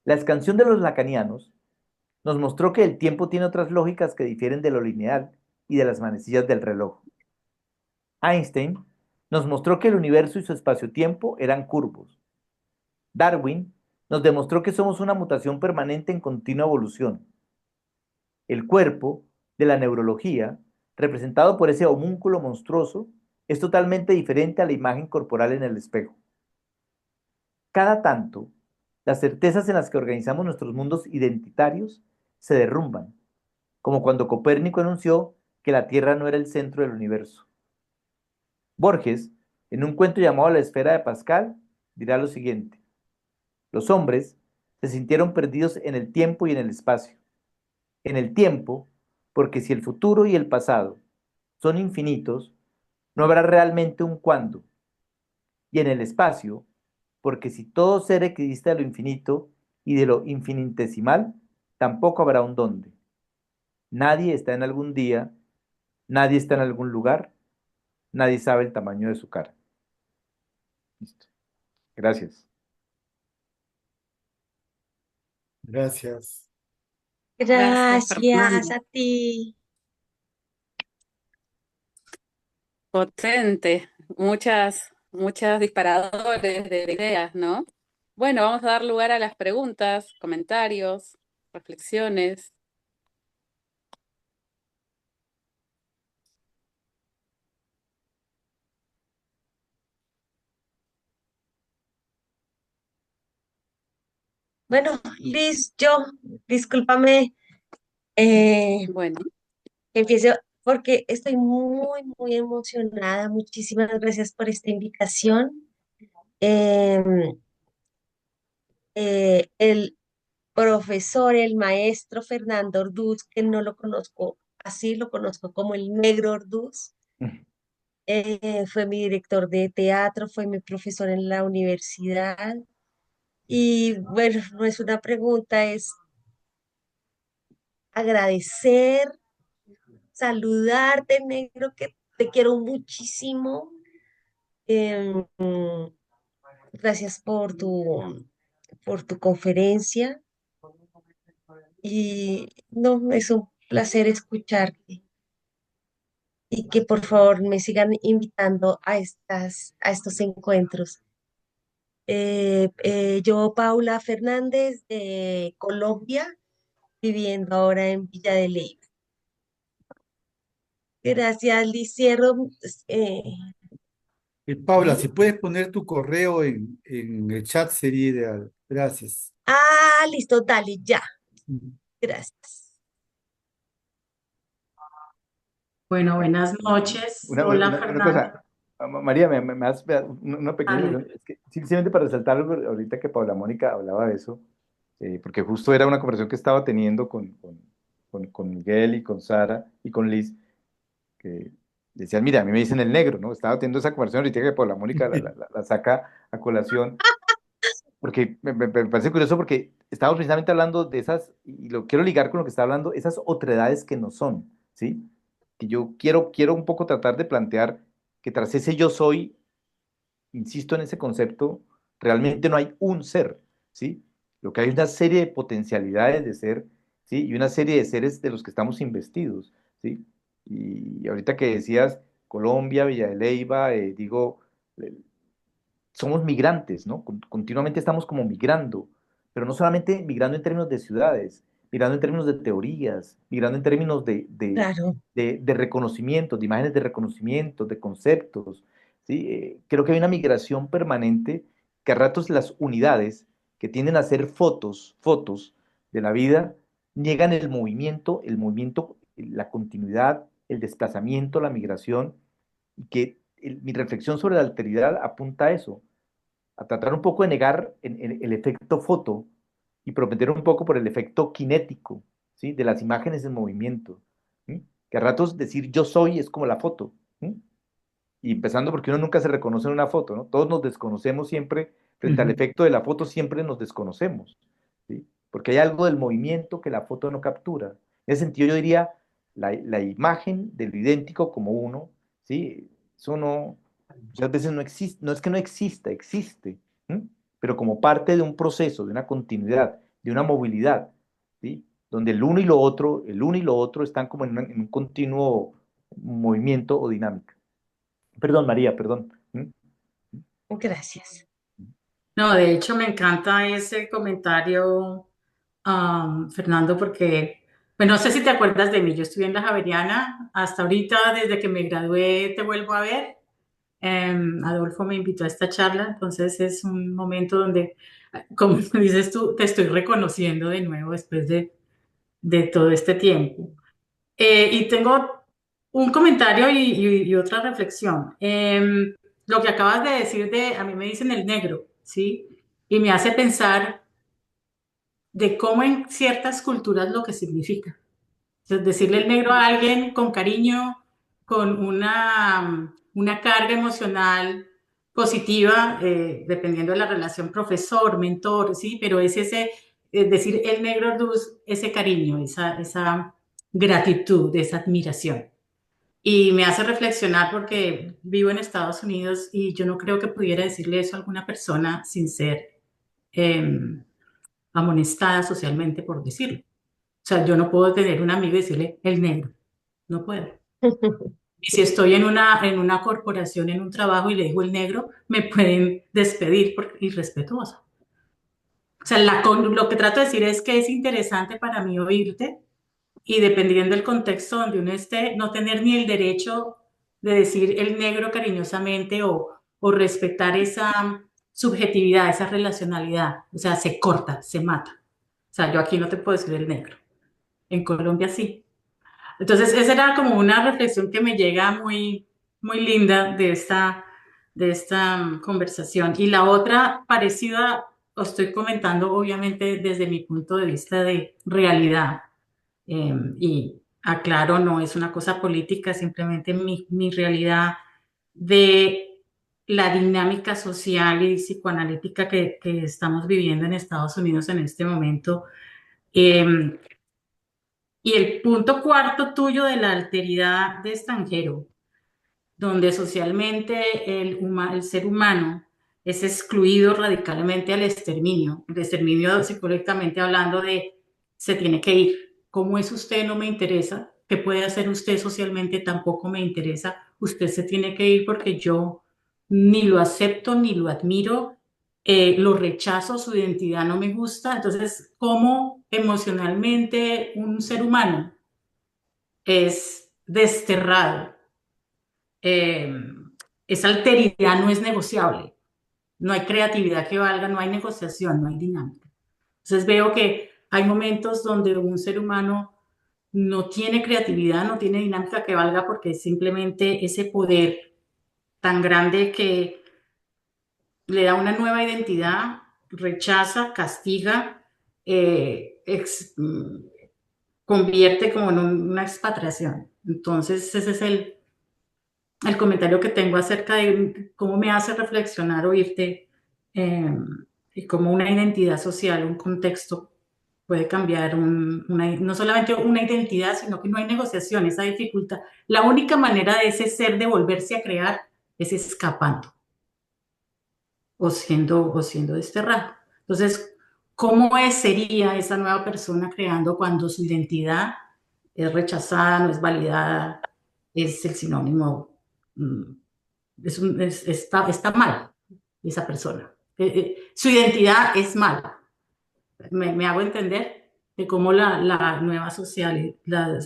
La excansión de los lacanianos nos mostró que el tiempo tiene otras lógicas que difieren de lo lineal y de las manecillas del reloj. Einstein nos mostró que el universo y su espacio-tiempo eran curvos. Darwin nos demostró que somos una mutación permanente en continua evolución. El cuerpo de la neurología, representado por ese homúnculo monstruoso, es totalmente diferente a la imagen corporal en el espejo. Cada tanto, las certezas en las que organizamos nuestros mundos identitarios se derrumban, como cuando Copérnico anunció que la Tierra no era el centro del universo. Borges, en un cuento llamado La esfera de Pascal, dirá lo siguiente: los hombres se sintieron perdidos en el tiempo y en el espacio. En el tiempo, porque si el futuro y el pasado son infinitos, no habrá realmente un cuándo. Y en el espacio, porque si todo ser equidista de lo infinito y de lo infinitesimal, tampoco habrá un dónde. Nadie está en algún día, nadie está en algún lugar, nadie sabe el tamaño de su cara. Listo. Gracias. Gracias. Gracias, Gracias Fernando. a ti. Potente. Muchas disparadores de ideas, ¿no? Bueno, vamos a dar lugar a las preguntas, comentarios, reflexiones. Bueno, Liz, discúlpame, eh, Bueno, empiezo porque estoy muy emocionada. Muchísimas gracias por esta invitación. Em, el profesor, el maestro Fernando Orduz, que no lo conozco así, lo conozco como el negro Orduz, fue mi director de teatro, fue mi profesor en la universidad. Y bueno, no es una pregunta, es agradecer, saludarte, negro, que te quiero muchísimo. Em, gracias por tu conferencia y no, es un placer escucharte y que por favor me sigan invitando a estos encuentros. Yo, Paula Fernández, de Colombia, viviendo ahora en Villa de Leyva. Gracias, Liz. Cierro, Paula, si puedes poner tu correo en el chat sería ideal. Gracias. Ah, listo, dale, ya. Mm. Gracias. Bueno, buenas noches. Hola, Una Fernando. cosa, María, me das una pequeña Dale. interrupción. Es que simplemente para resaltar algo, ahorita que Paula Mónica hablaba de eso, porque justo era una conversación que estaba teniendo con Miguel y con Sara y con Liz, que decían, mira, a mí me dicen el negro, ¿no? Estaba teniendo esa conversación ahorita que Paula Mónica la saca a colación, porque me parece curioso porque estamos precisamente hablando de esas, y lo quiero ligar con lo que está hablando, esas otredades que no son, ¿sí? Que yo quiero un poco tratar de plantear que tras ese yo soy, insisto en ese concepto, realmente no hay un ser, ¿sí? Lo que hay es una serie de potencialidades de ser, ¿sí? Y una serie de seres de los que estamos investidos, ¿sí? Y ahorita que decías Colombia, Villa de Leyva, digo, eh, somos migrantes, ¿no? Continuamente estamos como migrando, pero no solamente migrando en términos de ciudades, migrando en términos de teorías, migrando en términos Claro. de reconocimientos, de imágenes de reconocimientos, de conceptos, ¿sí? Creo que hay una migración permanente que a ratos las unidades que tienden a hacer fotos de la vida, niegan la continuidad, el desplazamiento, la migración, y que mi reflexión sobre la alteridad apunta a eso, a tratar un poco de negar el efecto foto y prometer un poco por el efecto cinético, ¿sí? De las imágenes en movimiento, ¿sí? Que a ratos decir yo soy es como la foto, ¿sí? Y empezando porque uno nunca se reconoce en una foto, ¿no? Todos nos desconocemos siempre, frente al efecto de la foto siempre nos desconocemos, ¿sí? Porque hay algo del movimiento que la foto no captura. En ese sentido yo diría, la imagen de lo idéntico como uno, ¿sí? Eso no, muchas veces no existe, no es que no exista, existe, ¿sí? Pero como parte de un proceso, de una continuidad, de una movilidad, ¿sí? Donde el uno y lo otro están como en un continuo movimiento o dinámica. Perdón, María, perdón. ¿Mm? Gracias. No, de hecho me encanta ese comentario, Fernando, porque, pues no sé si te acuerdas de mí, yo estudié en la Javeriana, hasta ahorita, desde que me gradué, te vuelvo a ver. Adolfo me invitó a esta charla, entonces es un momento donde, como dices tú, te estoy reconociendo de nuevo después de todo este tiempo. Y tengo un comentario y otra reflexión. Lo que acabas de decir a mí me dicen el negro, ¿sí? Y me hace pensar de cómo en ciertas culturas lo que significa. Entonces, decirle el negro a alguien con cariño, con una carga emocional positiva, dependiendo de la relación profesor-mentor, ¿sí? Pero es decir el negro luz, ese cariño, esa gratitud, esa admiración. Y me hace reflexionar porque vivo en Estados Unidos y yo no creo que pudiera decirle eso a alguna persona sin ser eh, amonestada socialmente por decirlo. O sea, yo no puedo tener un amigo y decirle el negro, no puedo. Y si estoy en una corporación, en un trabajo y le digo el negro, me pueden despedir por irrespetuosa. O sea, lo que trato de decir es que es interesante para mí oírte y dependiendo del contexto donde uno esté, no tener ni el derecho de decir el negro cariñosamente o respetar esa subjetividad, esa relacionalidad. O sea, se corta, se mata. O sea, yo aquí no te puedo decir el negro. En Colombia sí. Entonces, esa era como una reflexión que me llega muy, muy linda de esta conversación. Y la otra, parecida, os estoy comentando obviamente desde mi punto de vista de realidad. Y aclaro, no es una cosa política, simplemente mi realidad de la dinámica social y psicoanalítica que estamos viviendo en Estados Unidos en este momento. Eh, y el punto cuarto tuyo de la alteridad de extranjero, donde socialmente el ser humano es excluido radicalmente al exterminio. El exterminio psicológicamente hablando de se tiene que ir. ¿Cómo es usted? No me interesa. ¿Qué puede hacer usted socialmente? Tampoco me interesa. Usted se tiene que ir porque yo ni lo acepto ni lo admiro, lo rechazo, su identidad no me gusta. Entonces, ¿cómo emocionalmente un ser humano es desterrado? esa alteridad no es negociable, no hay creatividad que valga, no hay negociación, no hay dinámica. Entonces veo que hay momentos donde un ser humano no tiene creatividad, no tiene dinámica que valga porque simplemente ese poder tan grande que le da una nueva identidad, rechaza, castiga, eh, ex- mm, convierte como en una expatriación. Entonces ese es el comentario que tengo acerca de cómo me hace reflexionar oírte eh, y cómo una identidad social, un contexto puede cambiar no solamente una identidad, sino que no hay negociación, esa dificultad. La única manera de ese ser de volverse a crear es escapando o siendo desterrado. Entonces, sería esa nueva persona creando cuando su identidad es rechazada, no es validada, es el sinónimo, mm, está mal esa persona? Su identidad es mala. Me hago entender de cómo la nueva social, la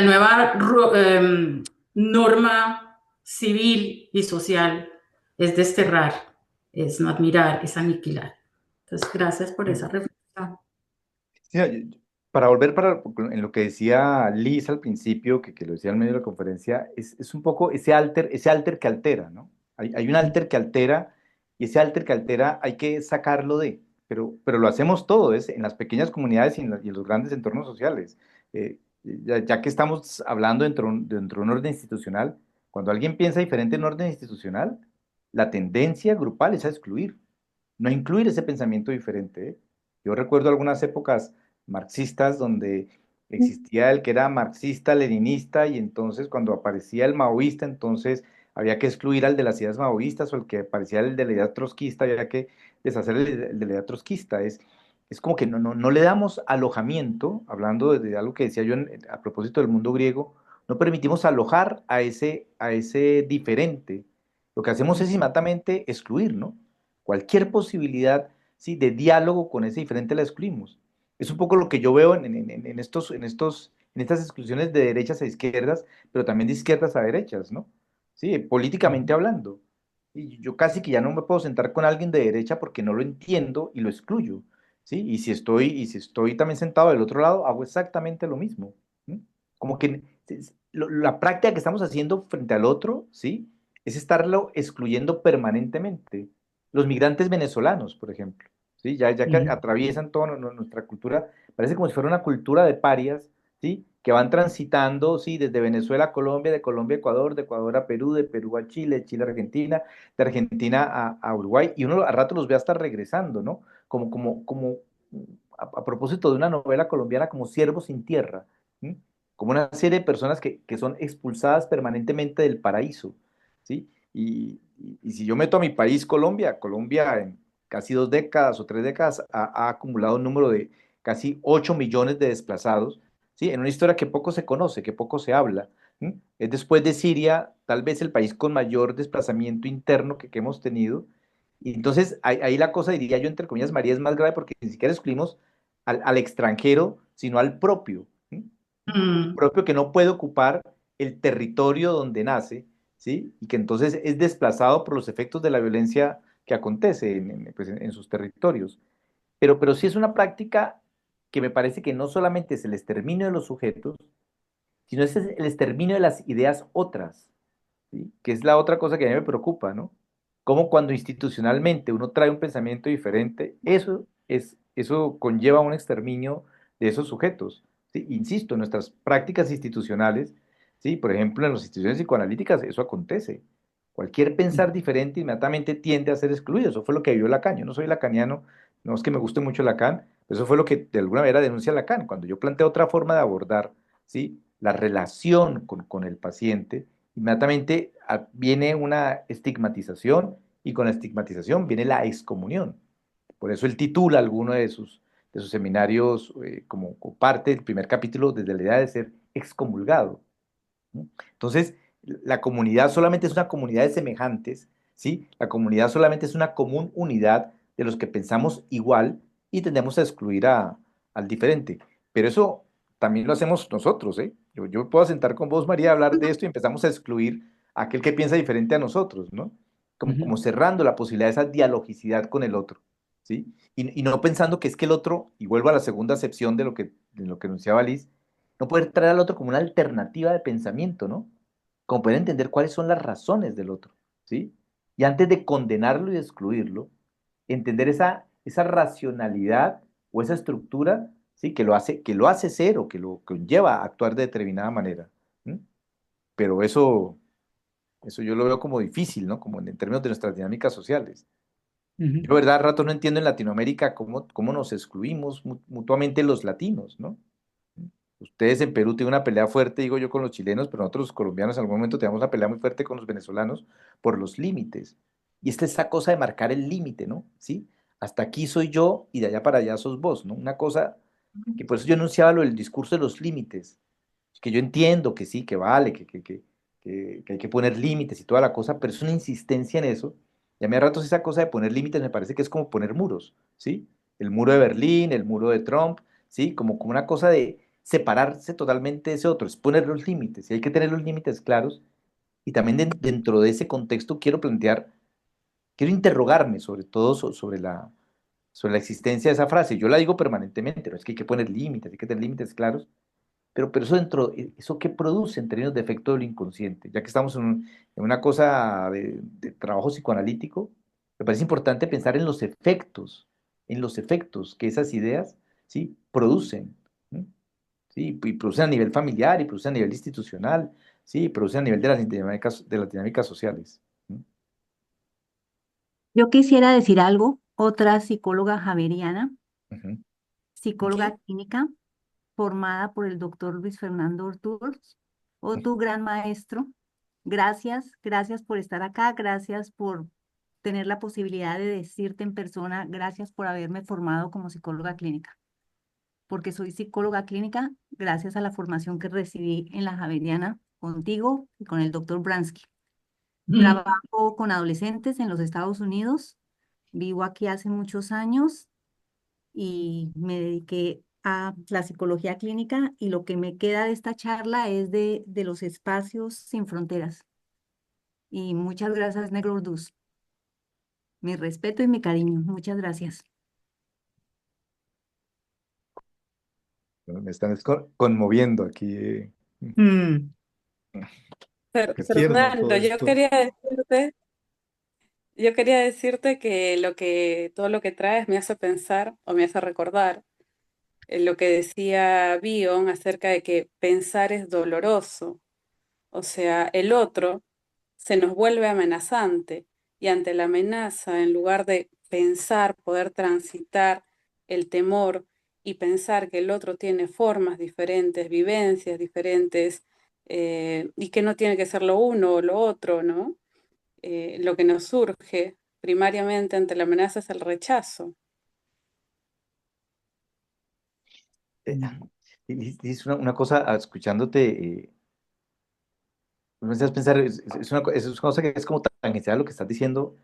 nueva norma civil y social es desterrar, es no admirar, es aniquilar. Entonces, gracias por esa reflexión. Sí, para volver en lo que decía Liz al principio, que lo decía en medio de la conferencia, es un poco ese alter que altera, ¿no? Hay un alter que altera y ese alter que altera hay que sacarlo pero lo hacemos todos, en las pequeñas comunidades y en los grandes entornos sociales. Ya que estamos hablando dentro de un orden institucional, cuando alguien piensa diferente en un orden institucional, la tendencia grupal es a excluir, no a incluir ese pensamiento diferente, ¿eh? Yo recuerdo algunas épocas marxistas donde existía el que era marxista-leninista y entonces cuando aparecía el maoísta, entonces había que excluir al de las ideas maoístas o el que aparecía el de la idea trotskista, había que deshacer el de la idea trotskista. Es como que no le damos alojamiento, hablando de algo que decía yo a propósito del mundo griego, no permitimos alojar a ese diferente. Lo que hacemos es inmediatamente excluir, ¿no? Cualquier posibilidad, ¿sí?, de diálogo con ese diferente la excluimos. Es un poco lo que yo veo en estas exclusiones de derechas a izquierdas, pero también de izquierdas a derechas, ¿no? Sí, políticamente hablando. Y yo casi que ya no me puedo sentar con alguien de derecha porque no lo entiendo y lo excluyo, ¿sí? Y si estoy también sentado del otro lado, hago exactamente lo mismo, ¿sí? Como que la práctica que estamos haciendo frente al otro, ¿sí?, es estarlo excluyendo permanentemente. Los migrantes venezolanos, por ejemplo, ¿sí? Ya que atraviesan toda nuestra cultura, parece como si fuera una cultura de parias, ¿sí?, que van transitando, ¿sí?, desde Venezuela a Colombia, de Colombia a Ecuador, de Ecuador a Perú, de Perú a Chile, de Chile a Argentina, de Argentina a Uruguay, y uno a rato los ve hasta regresando, ¿no? Como a propósito de una novela colombiana como Siervo sin Tierra, ¿sí?, como una serie de personas que son expulsadas permanentemente del paraíso, ¿sí? Y si yo meto a mi país, Colombia en casi 2 décadas o 3 décadas ha acumulado un número de casi 8 millones de desplazados, ¿sí?, en una historia que poco se conoce, que poco se habla. ¿Sí? Es después de Siria, tal vez el país con mayor desplazamiento interno que hemos tenido. Y entonces ahí la cosa, diría yo, entre comillas, María, es más grave porque ni siquiera excluimos al extranjero, sino al propio. ¿Sí? El Mm. propio que no puede ocupar el territorio donde nace, ¿sí?, y que entonces es desplazado por los efectos de la violencia que acontece pues, en sus territorios. Pero sí es una práctica que me parece que no solamente es el exterminio de los sujetos, sino es el exterminio de las ideas otras, ¿sí?, que es la otra cosa que a mí me preocupa, ¿no? Como cuando institucionalmente uno trae un pensamiento diferente, eso conlleva un exterminio de esos sujetos. ¿Sí? Insisto, en nuestras prácticas institucionales, ¿sí?, por ejemplo, en las instituciones psicoanalíticas, eso acontece. Cualquier pensar diferente inmediatamente tiende a ser excluido. Eso fue lo que vivió Lacan. Yo no soy lacaniano, no es que me guste mucho Lacan, pero eso fue lo que de alguna manera denuncia Lacan. Cuando yo planteo otra forma de abordar, ¿sí?, la relación con el paciente, inmediatamente viene una estigmatización y con la estigmatización viene la excomunión. Por eso él titula alguno de sus seminarios como parte del primer capítulo desde la idea de ser excomulgado, ¿no? Entonces, la comunidad solamente es una comunidad de semejantes, ¿sí? La comunidad solamente es una común unidad de los que pensamos igual y tendemos a excluir al diferente. Pero eso también lo hacemos nosotros, ¿eh? Yo me puedo sentar con vos, María, a hablar de esto y empezamos a excluir aquel que piensa diferente a nosotros, ¿no? Como cerrando la posibilidad de esa dialogicidad con el otro, ¿sí? Y no pensando que es que el otro, y vuelvo a la segunda acepción de lo que enunciaba Liz, no poder traer al otro como una alternativa de pensamiento, ¿no? Como poder entender cuáles son las razones del otro, ¿sí? Y antes de condenarlo y de excluirlo, entender esa racionalidad o esa estructura, ¿sí? Que lo hace ser o que lo conlleva a actuar de determinada manera. ¿Mm? Pero eso yo lo veo como difícil, ¿no? Como en términos de nuestras dinámicas sociales. Yo, verdad, a rato no entiendo en Latinoamérica cómo nos excluimos mutuamente los latinos, ¿no? Ustedes en Perú tienen una pelea fuerte, digo yo, con los chilenos, pero nosotros los colombianos en algún momento tenemos una pelea muy fuerte con los venezolanos por los límites. Y esa cosa de marcar el límite, ¿no? ¿Sí? Hasta aquí soy yo y de allá para allá sos vos, ¿no? Una cosa que por eso yo enunciaba lo del discurso de los límites, que yo entiendo que sí, que vale, que hay que poner límites y toda la cosa, pero es una insistencia en eso. Y a mí a ratos esa cosa de poner límites me parece que es como poner muros, ¿sí? El muro de Berlín, el muro de Trump, ¿sí? Como una cosa de separarse totalmente de ese otro, es poner los límites, y hay que tener los límites claros. Y también dentro de ese contexto quiero interrogarme sobre todo sobre la existencia de esa frase. Yo la digo permanentemente, no es que hay que poner límites, hay que tener límites claros, pero ¿eso qué produce en términos de efecto del inconsciente? Ya que estamos en una cosa de trabajo psicoanalítico, me parece importante pensar en los efectos que esas ideas, ¿sí? producen, ¿sí? ¿Sí? Y producen a nivel familiar, y producen a nivel institucional, ¿sí? Y producen a nivel de las dinámicas sociales. ¿Sí? Yo quisiera decir algo, otra psicóloga javeriana, Ujú. psicóloga clínica, formada por el doctor Luis Fernando Ortús, o tu gran maestro. Gracias, gracias por estar acá, gracias por tener la posibilidad de decirte en persona, gracias por haberme formado como psicóloga clínica, porque soy psicóloga clínica gracias a la formación que recibí en la Javeriana contigo y con el doctor Bransky. Trabajo con adolescentes en los Estados Unidos, vivo aquí hace muchos años y me dediqué a la psicología clínica y lo que me queda de esta charla es de los espacios sin fronteras. Y muchas gracias, Negro Orduz. Mi respeto y mi cariño. Muchas gracias. Bueno, me están conmoviendo aquí. Mm. Qué tierno Fernando, todo esto. yo quería decirte que todo lo que traes me hace pensar o me hace recordar lo que decía Bion acerca de que pensar es doloroso. O sea, el otro se nos vuelve amenazante y ante la amenaza, en lugar de pensar, poder transitar el temor y pensar que el otro tiene formas diferentes, vivencias diferentes, y que no tiene que ser lo uno o lo otro, ¿no? Lo que nos surge primariamente ante la amenaza es el rechazo. Es una cosa, escuchándote, me haces pensar, es una cosa que es como tangencial a lo que estás diciendo.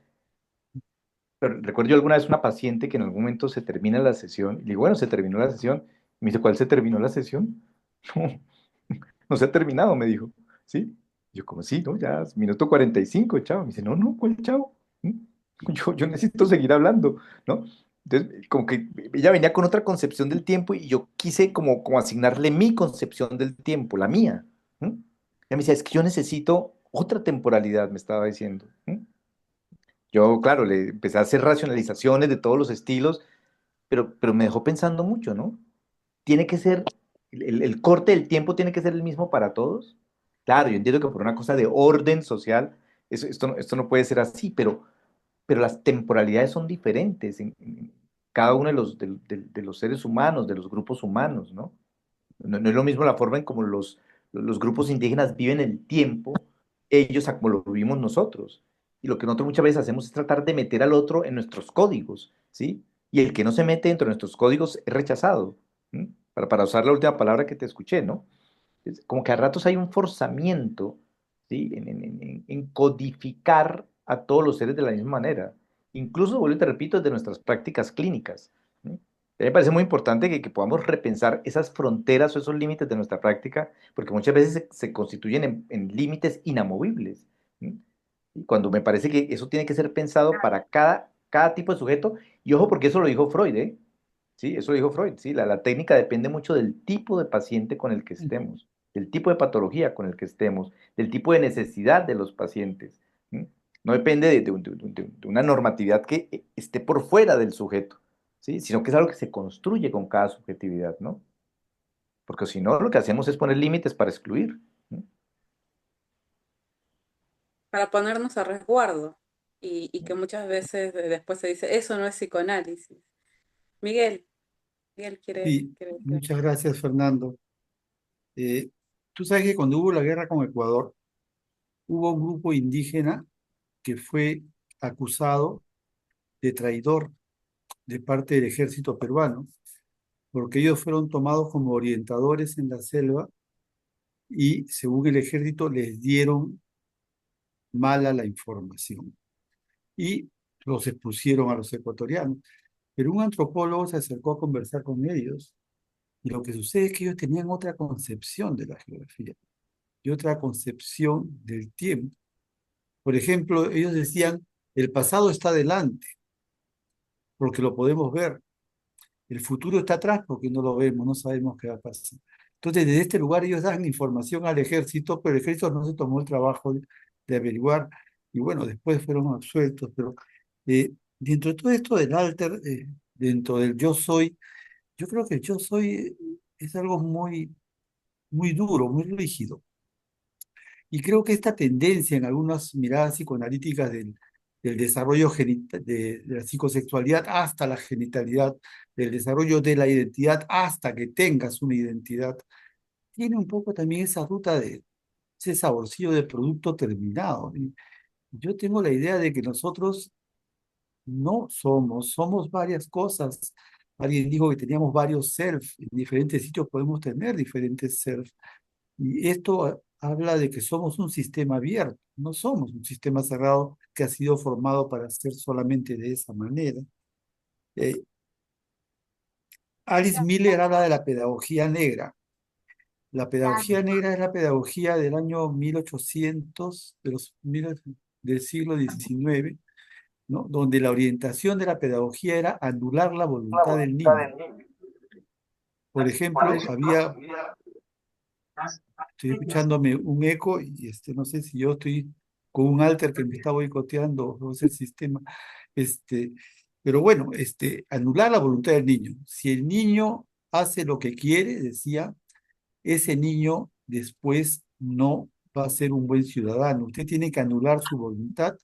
Pero recuerdo yo alguna vez una paciente que en algún momento se termina la sesión, y le digo, bueno, se terminó la sesión. Y me dice, ¿cuál se terminó la sesión? No, no se ha terminado, me dijo. ¿Sí? Yo, como sí, ¿no? Ya es minuto 45, chao. Me dice, no, no, ¿cuál chao? ¿Mm? Yo necesito seguir hablando, ¿no? Entonces, como que ella venía con otra concepción del tiempo y yo quise como asignarle mi concepción del tiempo, la mía. Ella me decía, es que yo necesito otra temporalidad, me estaba diciendo. Yo, claro, le empecé a hacer racionalizaciones de todos los estilos, pero me dejó pensando mucho, ¿no? Tiene que ser, el corte del tiempo tiene que ser el mismo para todos. Claro, yo entiendo que por una cosa de orden social, esto no puede ser así, pero las temporalidades son diferentes en cada uno de los seres humanos, de los grupos humanos, ¿no? No es lo mismo la forma en cómo los grupos indígenas viven el tiempo, ellos a como lo vivimos nosotros. Y lo que nosotros muchas veces hacemos es tratar de meter al otro en nuestros códigos, ¿sí? Y el que no se mete dentro de nuestros códigos es rechazado. ¿Sí? Para usar la última palabra que te escuché, ¿no? Es como que a ratos hay un forzamiento, ¿sí? En codificar a todos los seres de la misma manera. Incluso, vuelvo y te repito, desde nuestras prácticas clínicas. ¿Sí? A mí me parece muy importante que podamos repensar esas fronteras o esos límites de nuestra práctica, porque muchas veces se constituyen en límites inamovibles. Y cuando me parece que eso tiene que ser pensado para cada tipo de sujeto, y ojo, porque eso lo dijo Freud, ¿eh? Sí, eso lo dijo Freud, sí, la técnica depende mucho del tipo de paciente con el que estemos, del tipo de patología con el que estemos, del tipo de necesidad de los pacientes. ¿M? No depende de una normatividad que esté por fuera del sujeto, ¿sí? Sino que es algo que se construye con cada subjetividad, ¿no? Porque si no, lo que hacemos es poner límites para excluir. ¿M? Para ponernos a resguardo y que muchas veces después se dice, eso no es psicoanálisis. Miguel, Miguel Sí, quiere decir. muchas gracias, Fernando. Eh, Tú sabes que cuando hubo la guerra con Ecuador, hubo un grupo indígena que fue acusado de traidor de parte del ejército peruano, porque ellos fueron tomados como orientadores en la selva y según el ejército les dieron mala la información y los expusieron a los ecuatorianos. Pero un antropólogo se acercó a conversar con ellos y lo que sucede es que ellos tenían otra concepción de la geografía y otra concepción del tiempo. Por ejemplo, ellos decían, el pasado está adelante porque lo podemos ver, el futuro está atrás porque no lo vemos, no sabemos qué va a pasar. Entonces, desde este lugar ellos dan información al ejército, pero el ejército no se tomó el trabajo de averiguar, y bueno, después fueron absueltos, pero dentro de todo esto del alter, dentro del yo soy, yo creo que el yo soy es algo muy, muy duro, muy rígido. Y creo que esta tendencia en algunas miradas psicoanalíticas del desarrollo de la psicosexualidad hasta la genitalidad, del desarrollo de la identidad hasta que tengas una identidad, tiene un poco también esa ruta de ese saborcillo de producto terminado. Y yo tengo la idea de que nosotros no somos varias cosas. Alguien dijo que teníamos varios self, en diferentes sitios podemos tener diferentes self. Y esto habla de que somos un sistema abierto, no somos un sistema cerrado que ha sido formado para ser solamente de esa manera. Eh, Alice Miller habla de la pedagogía negra. La pedagogía negra es la pedagogía del año 1800, del siglo XIX, ¿no? Donde la orientación de la pedagogía era anular la voluntad del niño. Por ejemplo, estoy escuchándome un eco y no sé si yo estoy con un alter que me está boicoteando o es el sistema. Este, pero bueno, anular la voluntad del niño. Si el niño hace lo que quiere, decía, ese niño después no va a ser un buen ciudadano. Usted tiene que anular su voluntad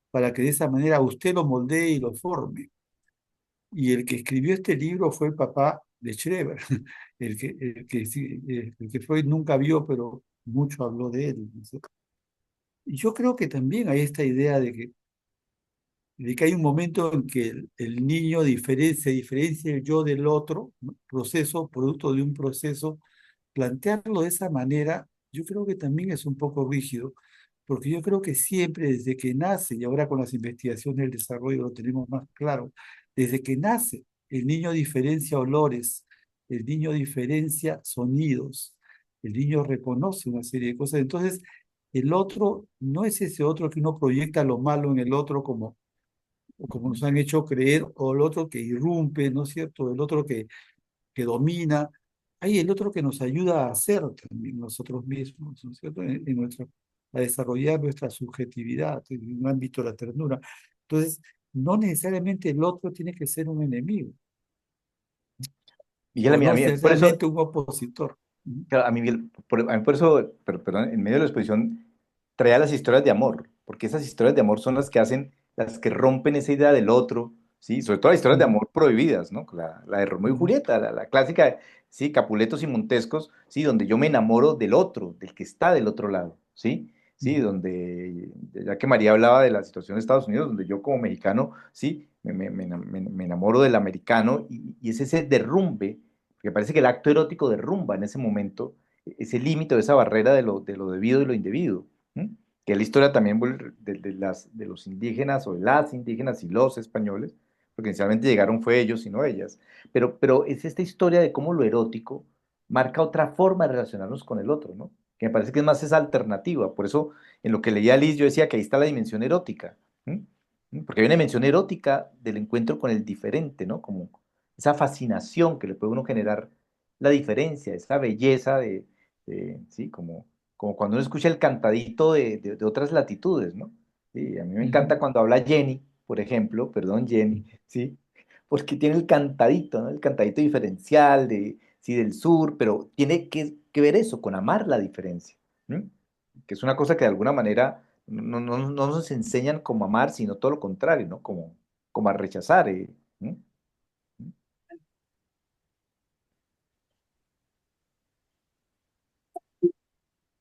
para que de esa manera usted lo moldee y lo forme. Y el que escribió este libro fue el papá de Schreber, el que Freud nunca vio, pero mucho habló de él, ¿no es cierto? Y yo creo que también hay esta idea de que hay un momento en que el niño se diferencia el yo del otro, ¿no? Proceso, producto de un proceso. Plantearlo de esa manera, yo creo que también es un poco rígido, porque yo creo que siempre desde que nace, y ahora con las investigaciones del desarrollo lo tenemos más claro, desde que nace, el niño diferencia olores, el niño diferencia sonidos, el niño reconoce una serie de cosas. Entonces, el otro no es ese otro que uno proyecta lo malo en el otro como nos han hecho creer, o el otro que irrumpe, ¿no es cierto? El otro que domina. Hay el otro que nos ayuda a hacer también nosotros mismos, ¿no es cierto? A desarrollar nuestra subjetividad en un ámbito de la ternura. Entonces, no necesariamente el otro tiene que ser un enemigo, Miguel, o no por eso, necesariamente un opositor. claro, a mí por eso, perdón, en medio de la exposición traía las historias de amor, porque esas historias de amor son las que hacen, las que rompen esa idea del otro, ¿sí? Sobre todo las historias de Ujú, amor prohibidas, ¿no? La de Romeo y ujú, Julieta, la clásica, sí, Capuletos y Montescos, ¿sí? Donde yo me enamoro del otro, del que está del otro lado, ¿sí? Sí, ujú. donde, ya que María hablaba de la situación de Estados Unidos, donde yo como mexicano, sí, me enamoro del americano y es ese derrumbe, porque parece que el acto erótico derrumba en ese momento ese límite o esa barrera de lo debido y lo indebido, ¿m? Que es la historia también de los indígenas o de las indígenas y los españoles, porque inicialmente llegaron fue ellos y no ellas, pero es esta historia de cómo lo erótico marca otra forma de relacionarnos con el otro, ¿no? que me parece que es más esa alternativa. Por eso, en lo que leía Liz, yo decía que ahí está la dimensión erótica. ¿M? Porque hay una dimensión erótica del encuentro con el diferente, ¿no? Como esa fascinación que le puede uno generar la diferencia, esa belleza ¿sí? Como cuando uno escucha el cantadito de otras latitudes, ¿no? Sí, a mí me encanta cuando habla Jenny, por ejemplo, perdón, Jenny, ¿sí? Porque tiene el cantadito, ¿no? El cantadito diferencial sí, del sur, pero tiene que ver eso, con amar la diferencia, ¿m? Que es una cosa que de alguna manera no nos enseñan cómo amar, sino todo lo contrario, ¿no? Como a rechazar. ¿M?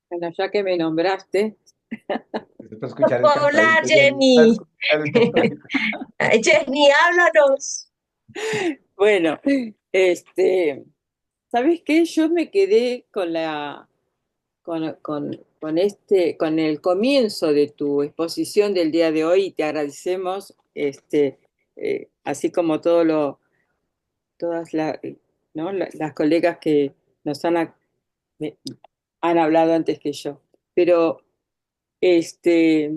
Bueno, ya que me nombraste, Eso para escuchar el Puedo hablar, cantadito, Jenny, para Jenny. escuchar el cantadito. Ay, Jenny, háblanos. bueno, este, ¿sabes qué? Yo me quedé con el comienzo de tu exposición del día de hoy y te agradecemos, así como todas ¿no? Las colegas que nos me- han hablado antes que yo. Pero Este,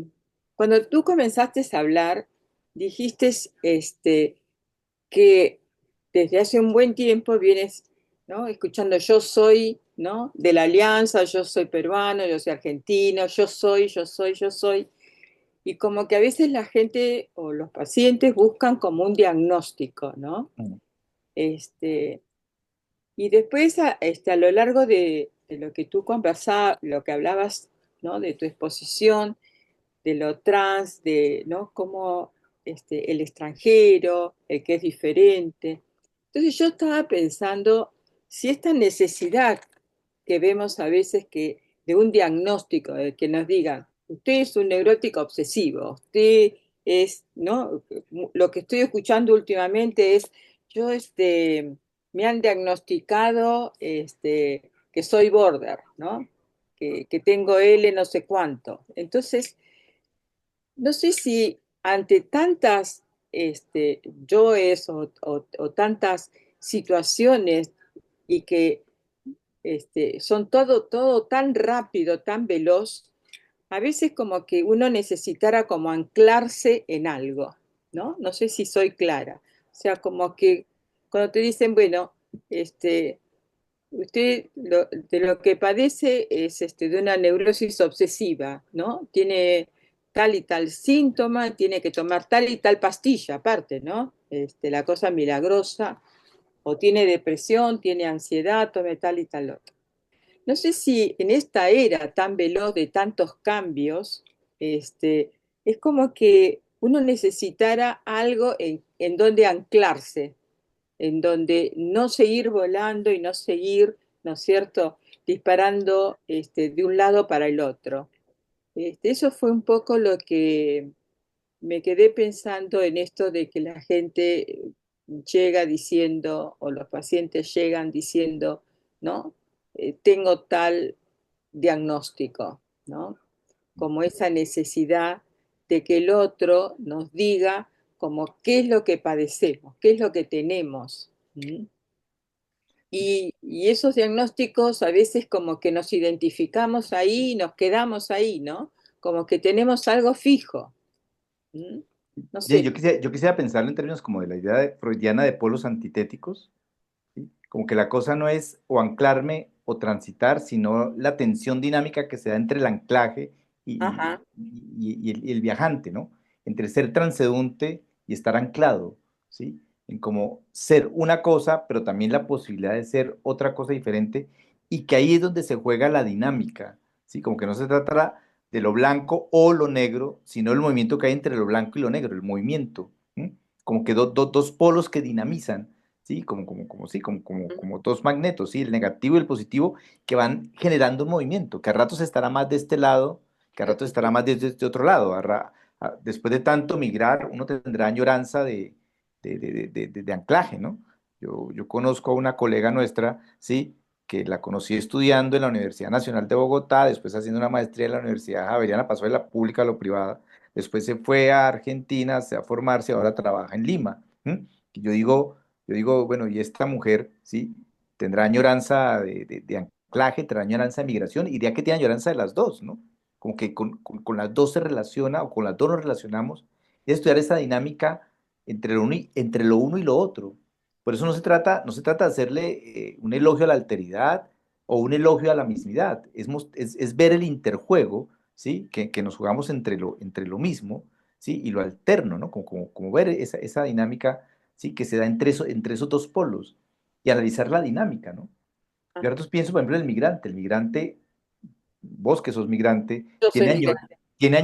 cuando tú comenzaste a hablar, dijiste que desde hace un buen tiempo vienes, ¿no? Escuchando yo soy, ¿no? De la Alianza, yo soy peruano, yo soy argentino, yo soy. Y como que a veces la gente o los pacientes buscan como un diagnóstico, ¿no? Mm. Este, y después, a lo largo de lo que tú conversabas, lo que hablabas, ¿no? De tu exposición, de lo trans, de, ¿no? Como el extranjero, el que es diferente. Entonces yo estaba pensando si esta necesidad que vemos a veces de un diagnóstico, de que nos digan, usted es un neurótico obsesivo, usted es, ¿no? Lo que estoy escuchando últimamente es, yo, me han diagnosticado, que soy border, ¿no? Que tengo L no sé cuánto. Entonces, no sé si ante tantas yoes o tantas situaciones y que son todo tan rápido, tan veloz, a veces como que uno necesitara como anclarse en algo, ¿no? No sé si soy clara. O sea, como que cuando te dicen, bueno, usted de lo que padece es de una neurosis obsesiva, ¿no? Tiene tal y tal síntoma, tiene que tomar tal y tal pastilla aparte, ¿no? La cosa milagrosa, o tiene depresión, tiene ansiedad, tome tal y tal otro. No sé si en esta era tan veloz de tantos cambios, es como que uno necesitara algo en donde anclarse, en donde no seguir volando y no seguir, ¿no es cierto?, disparando de un lado para el otro. Eso fue un poco lo que me quedé pensando en esto de que la gente llega diciendo, o los pacientes llegan diciendo, ¿no? Tengo tal diagnóstico, ¿no? Como esa necesidad de que el otro nos diga como qué es lo que padecemos, qué es lo que tenemos. ¿Mm? Y esos diagnósticos a veces como que nos identificamos ahí y nos quedamos ahí, ¿no? Como que tenemos algo fijo. ¿Mm? No Jenny, sé. yo quisiera pensarlo en términos como de la idea freudiana de polos antitéticos, ¿sí? Como que la cosa no es o anclarme o transitar, sino la tensión dinámica que se da entre el anclaje Ajá. y el viajante, ¿no? Entre ser transeúnte y estar anclado, ¿sí? En como ser una cosa, pero también la posibilidad de ser otra cosa diferente, y que ahí es donde se juega la dinámica, ¿sí? Como que no se trata de lo blanco o lo negro, sino el movimiento que hay entre lo blanco y lo negro, el movimiento, ¿m? Como que dos polos que dinamizan, ¿sí? Como dos magnetos, ¿sí? El negativo y el positivo, que van generando un movimiento, que a ratos estará más de este lado, que a ratos estará más de este otro lado. Después de tanto migrar, uno tendrá añoranza de anclaje, ¿no? Yo conozco a una colega nuestra, ¿sí? Que la conocí estudiando en la Universidad Nacional de Bogotá, después haciendo una maestría en la Universidad Javeriana, pasó de la pública a lo privada, después se fue a Argentina a formarse, ahora trabaja en Lima. ¿M? Y yo digo, bueno, y esta mujer, ¿sí? Tendrá añoranza de anclaje, trae añoranza de migración, y diría que tiene añoranza de las dos, ¿no? Como que con las dos se relaciona, o con las dos nos relacionamos, y estudiar esa dinámica entre lo uno y lo otro. Por eso no se trata de hacerle un elogio a la alteridad o un elogio a la mismidad, es ver el interjuego, ¿sí? Que nos jugamos entre lo mismo, ¿sí? Y lo alterno, ¿no? Como ver esa dinámica, ¿sí? Que se da entre esos dos polos y analizar la dinámica, ¿no? Yo a ratos pienso, por ejemplo, en el migrante, vos que sos migrante, Yo soy tiene, migrante. tiene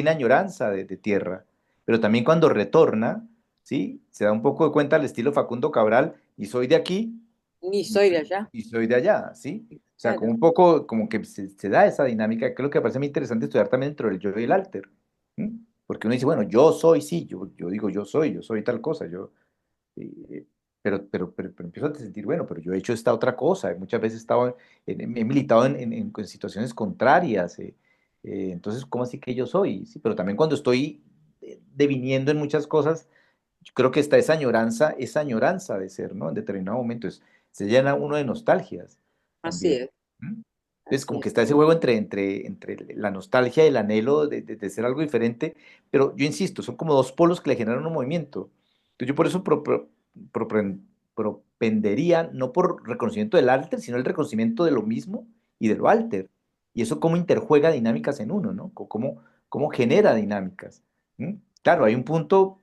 añoranza de tierra, pero también cuando retorna, ¿sí? Se da un poco de cuenta al estilo Facundo Cabral, y soy de aquí, Ni soy de allá. y soy de allá, ¿sí? O sea, como Claro. un poco, como que se da esa dinámica, que es lo que me parece muy interesante estudiar también dentro del yo y el alter, ¿m? Porque uno dice, bueno, yo soy, sí, yo digo, yo soy tal cosa, eh, pero empiezo a sentir, bueno, pero yo he hecho esta otra cosa, muchas veces he estado, he militado en situaciones contrarias, entonces, ¿cómo así que yo soy? Sí, pero también cuando estoy deviniendo en muchas cosas, yo creo que está esa añoranza de ser, ¿no? En determinado momento se llena uno de nostalgias Así también. es, ¿M? Entonces, así como que es. está ese juego entre la nostalgia y el anhelo de ser algo diferente, pero yo insisto, son como dos polos que le generan un movimiento. Entonces, yo por eso propendería, no por reconocimiento del alter, sino el reconocimiento de lo mismo y de lo alter. Y eso cómo interjuega dinámicas en uno, ¿no? Cómo genera dinámicas. Claro, hay un punto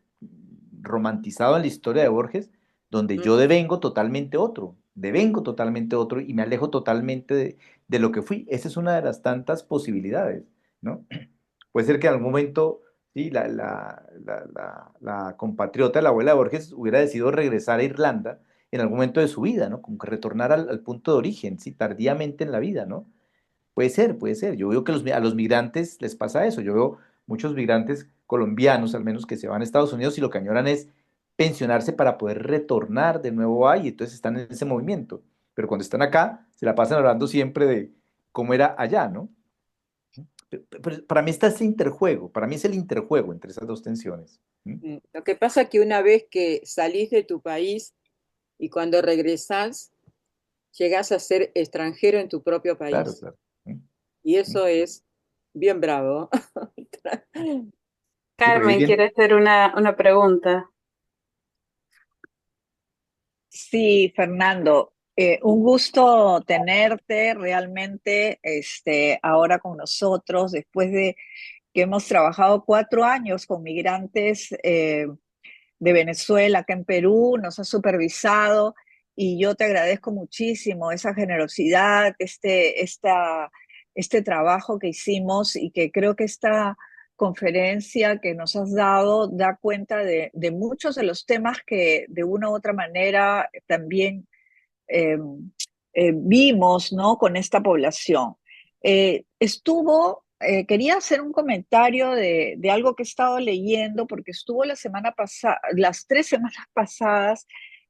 romantizado en la historia de Borges donde yo devengo totalmente otro y me alejo totalmente de lo que fui. Esa es una de las tantas posibilidades, ¿no? Puede ser que en algún momento, sí, la compatriota, la abuela de Borges, hubiera decidido regresar a Irlanda en algún momento de su vida, ¿no? Como que retornar al punto de origen, sí, tardíamente en la vida, ¿no? Puede ser, puede ser. Yo veo que a los migrantes les pasa eso. Yo veo muchos migrantes colombianos, al menos, que se van a Estados Unidos y lo que añoran es pensionarse para poder retornar de nuevo ahí. Entonces están en ese movimiento. Pero cuando están acá, se la pasan hablando siempre de cómo era allá, ¿no? Pero para mí está ese interjuego. Para mí es el interjuego entre esas dos tensiones. Lo que pasa es que una vez que salís de tu país y cuando regresás, llegás a ser extranjero en tu propio Claro, país. claro. Y eso es bien bravo. Sí, porque ahí Carmen viene. quiere hacer una pregunta. Sí, Fernando, un gusto tenerte realmente ahora con nosotros, después de que hemos trabajado 4 años con migrantes de Venezuela acá en Perú, nos has supervisado y yo te agradezco muchísimo esa generosidad, este trabajo que hicimos y que creo que esta conferencia que nos has dado da cuenta de muchos de los temas que de una u otra manera también eh, vimos, ¿no? Con esta población. Quería hacer un comentario de algo que he estado leyendo, porque estuvo la semana pasada, las 3 semanas pasadas,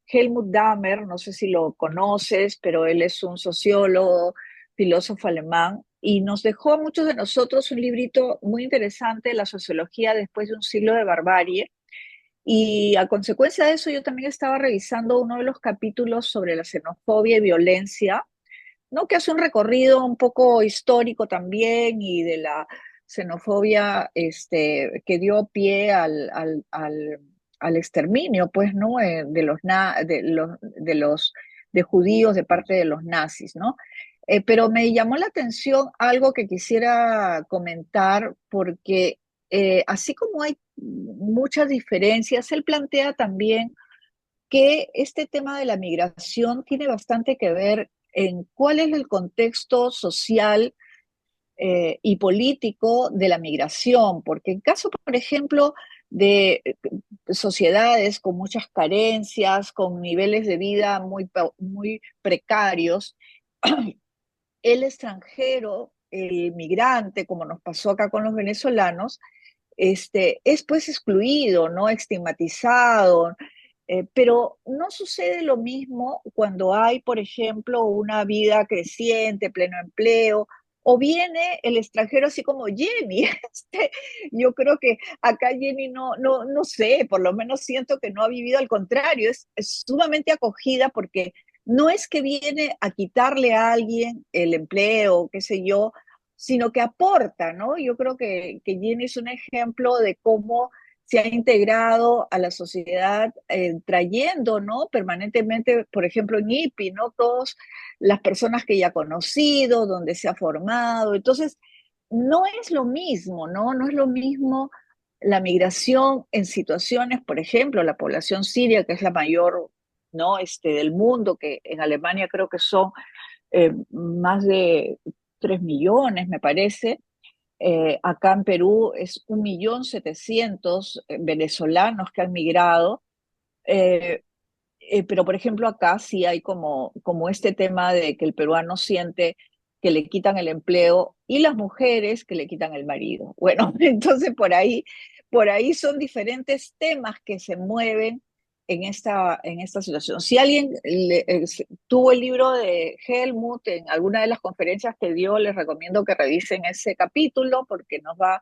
Helmut Dahmer, no sé si lo conoces, pero él es un sociólogo, filósofo alemán, y nos dejó a muchos de nosotros un librito muy interesante, La sociología después de un siglo de barbarie, y a consecuencia de eso, yo también estaba revisando uno de los capítulos sobre la xenofobia y violencia, ¿no? Que hace un recorrido un poco histórico también y de la xenofobia que dio pie al exterminio, pues, ¿no? De judíos de parte de los nazis, ¿no? Pero me llamó la atención algo que quisiera comentar porque así como hay muchas diferencias, él plantea también que este tema de la migración tiene bastante que ver en cuál es el contexto social y político de la migración, porque en caso, por ejemplo, de sociedades con muchas carencias, con niveles de vida muy precarios, el extranjero, el migrante, como nos pasó acá con los venezolanos, es pues excluido, ¿no? Estigmatizado, pero no sucede lo mismo cuando hay, por ejemplo, una vida creciente, pleno empleo, o viene el extranjero así como Jenny. Yo creo que acá Jenny no sé, por lo menos siento que no ha vivido al contrario, es sumamente acogida porque no es que viene a quitarle a alguien el empleo, qué sé yo, sino que aporta, ¿no? Yo creo que Jenny es un ejemplo de cómo se ha integrado a la sociedad, trayendo, ¿no? Permanentemente, por ejemplo, en IPI, ¿no? Todas las personas que ella ha conocido, donde se ha formado. Entonces, no es lo mismo, ¿no? No es lo mismo la migración en situaciones, por ejemplo, la población siria, que es la mayor, ¿no? Del mundo, que en Alemania creo que son más de 3 millones, me parece. Acá en Perú es 1.700.000 venezolanos que han migrado. Eh, pero, por ejemplo, acá sí hay como este tema de que el peruano siente que le quitan el empleo y las mujeres que le quitan el marido. Bueno, entonces por ahí son diferentes temas que se mueven en esta situación. Si alguien tuvo el libro de Helmut en alguna de las conferencias que dio, les recomiendo que revisen ese capítulo porque nos va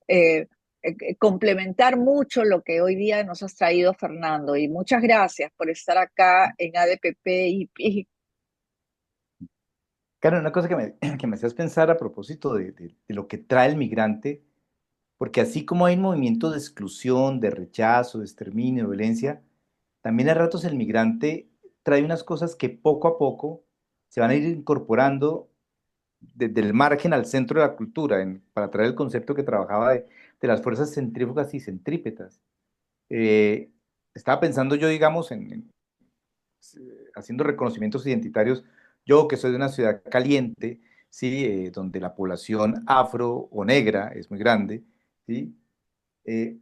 eh, complementar mucho lo que hoy día nos has traído, Fernando. Y muchas gracias por estar acá en ADPP y Claro, una cosa que me hacías pensar a propósito de lo que trae el migrante, porque así como hay movimientos de exclusión, de rechazo, de exterminio, de violencia, también a ratos el migrante trae unas cosas que poco a poco se van a ir incorporando desde el margen al centro de la cultura, para traer el concepto que trabajaba de las fuerzas centrífugas y centrípetas. Eh, Estaba pensando yo, digamos, haciendo reconocimientos identitarios, yo que soy de una ciudad caliente, ¿sí? Donde la población afro o negra es muy grande, ¿sí? Eh,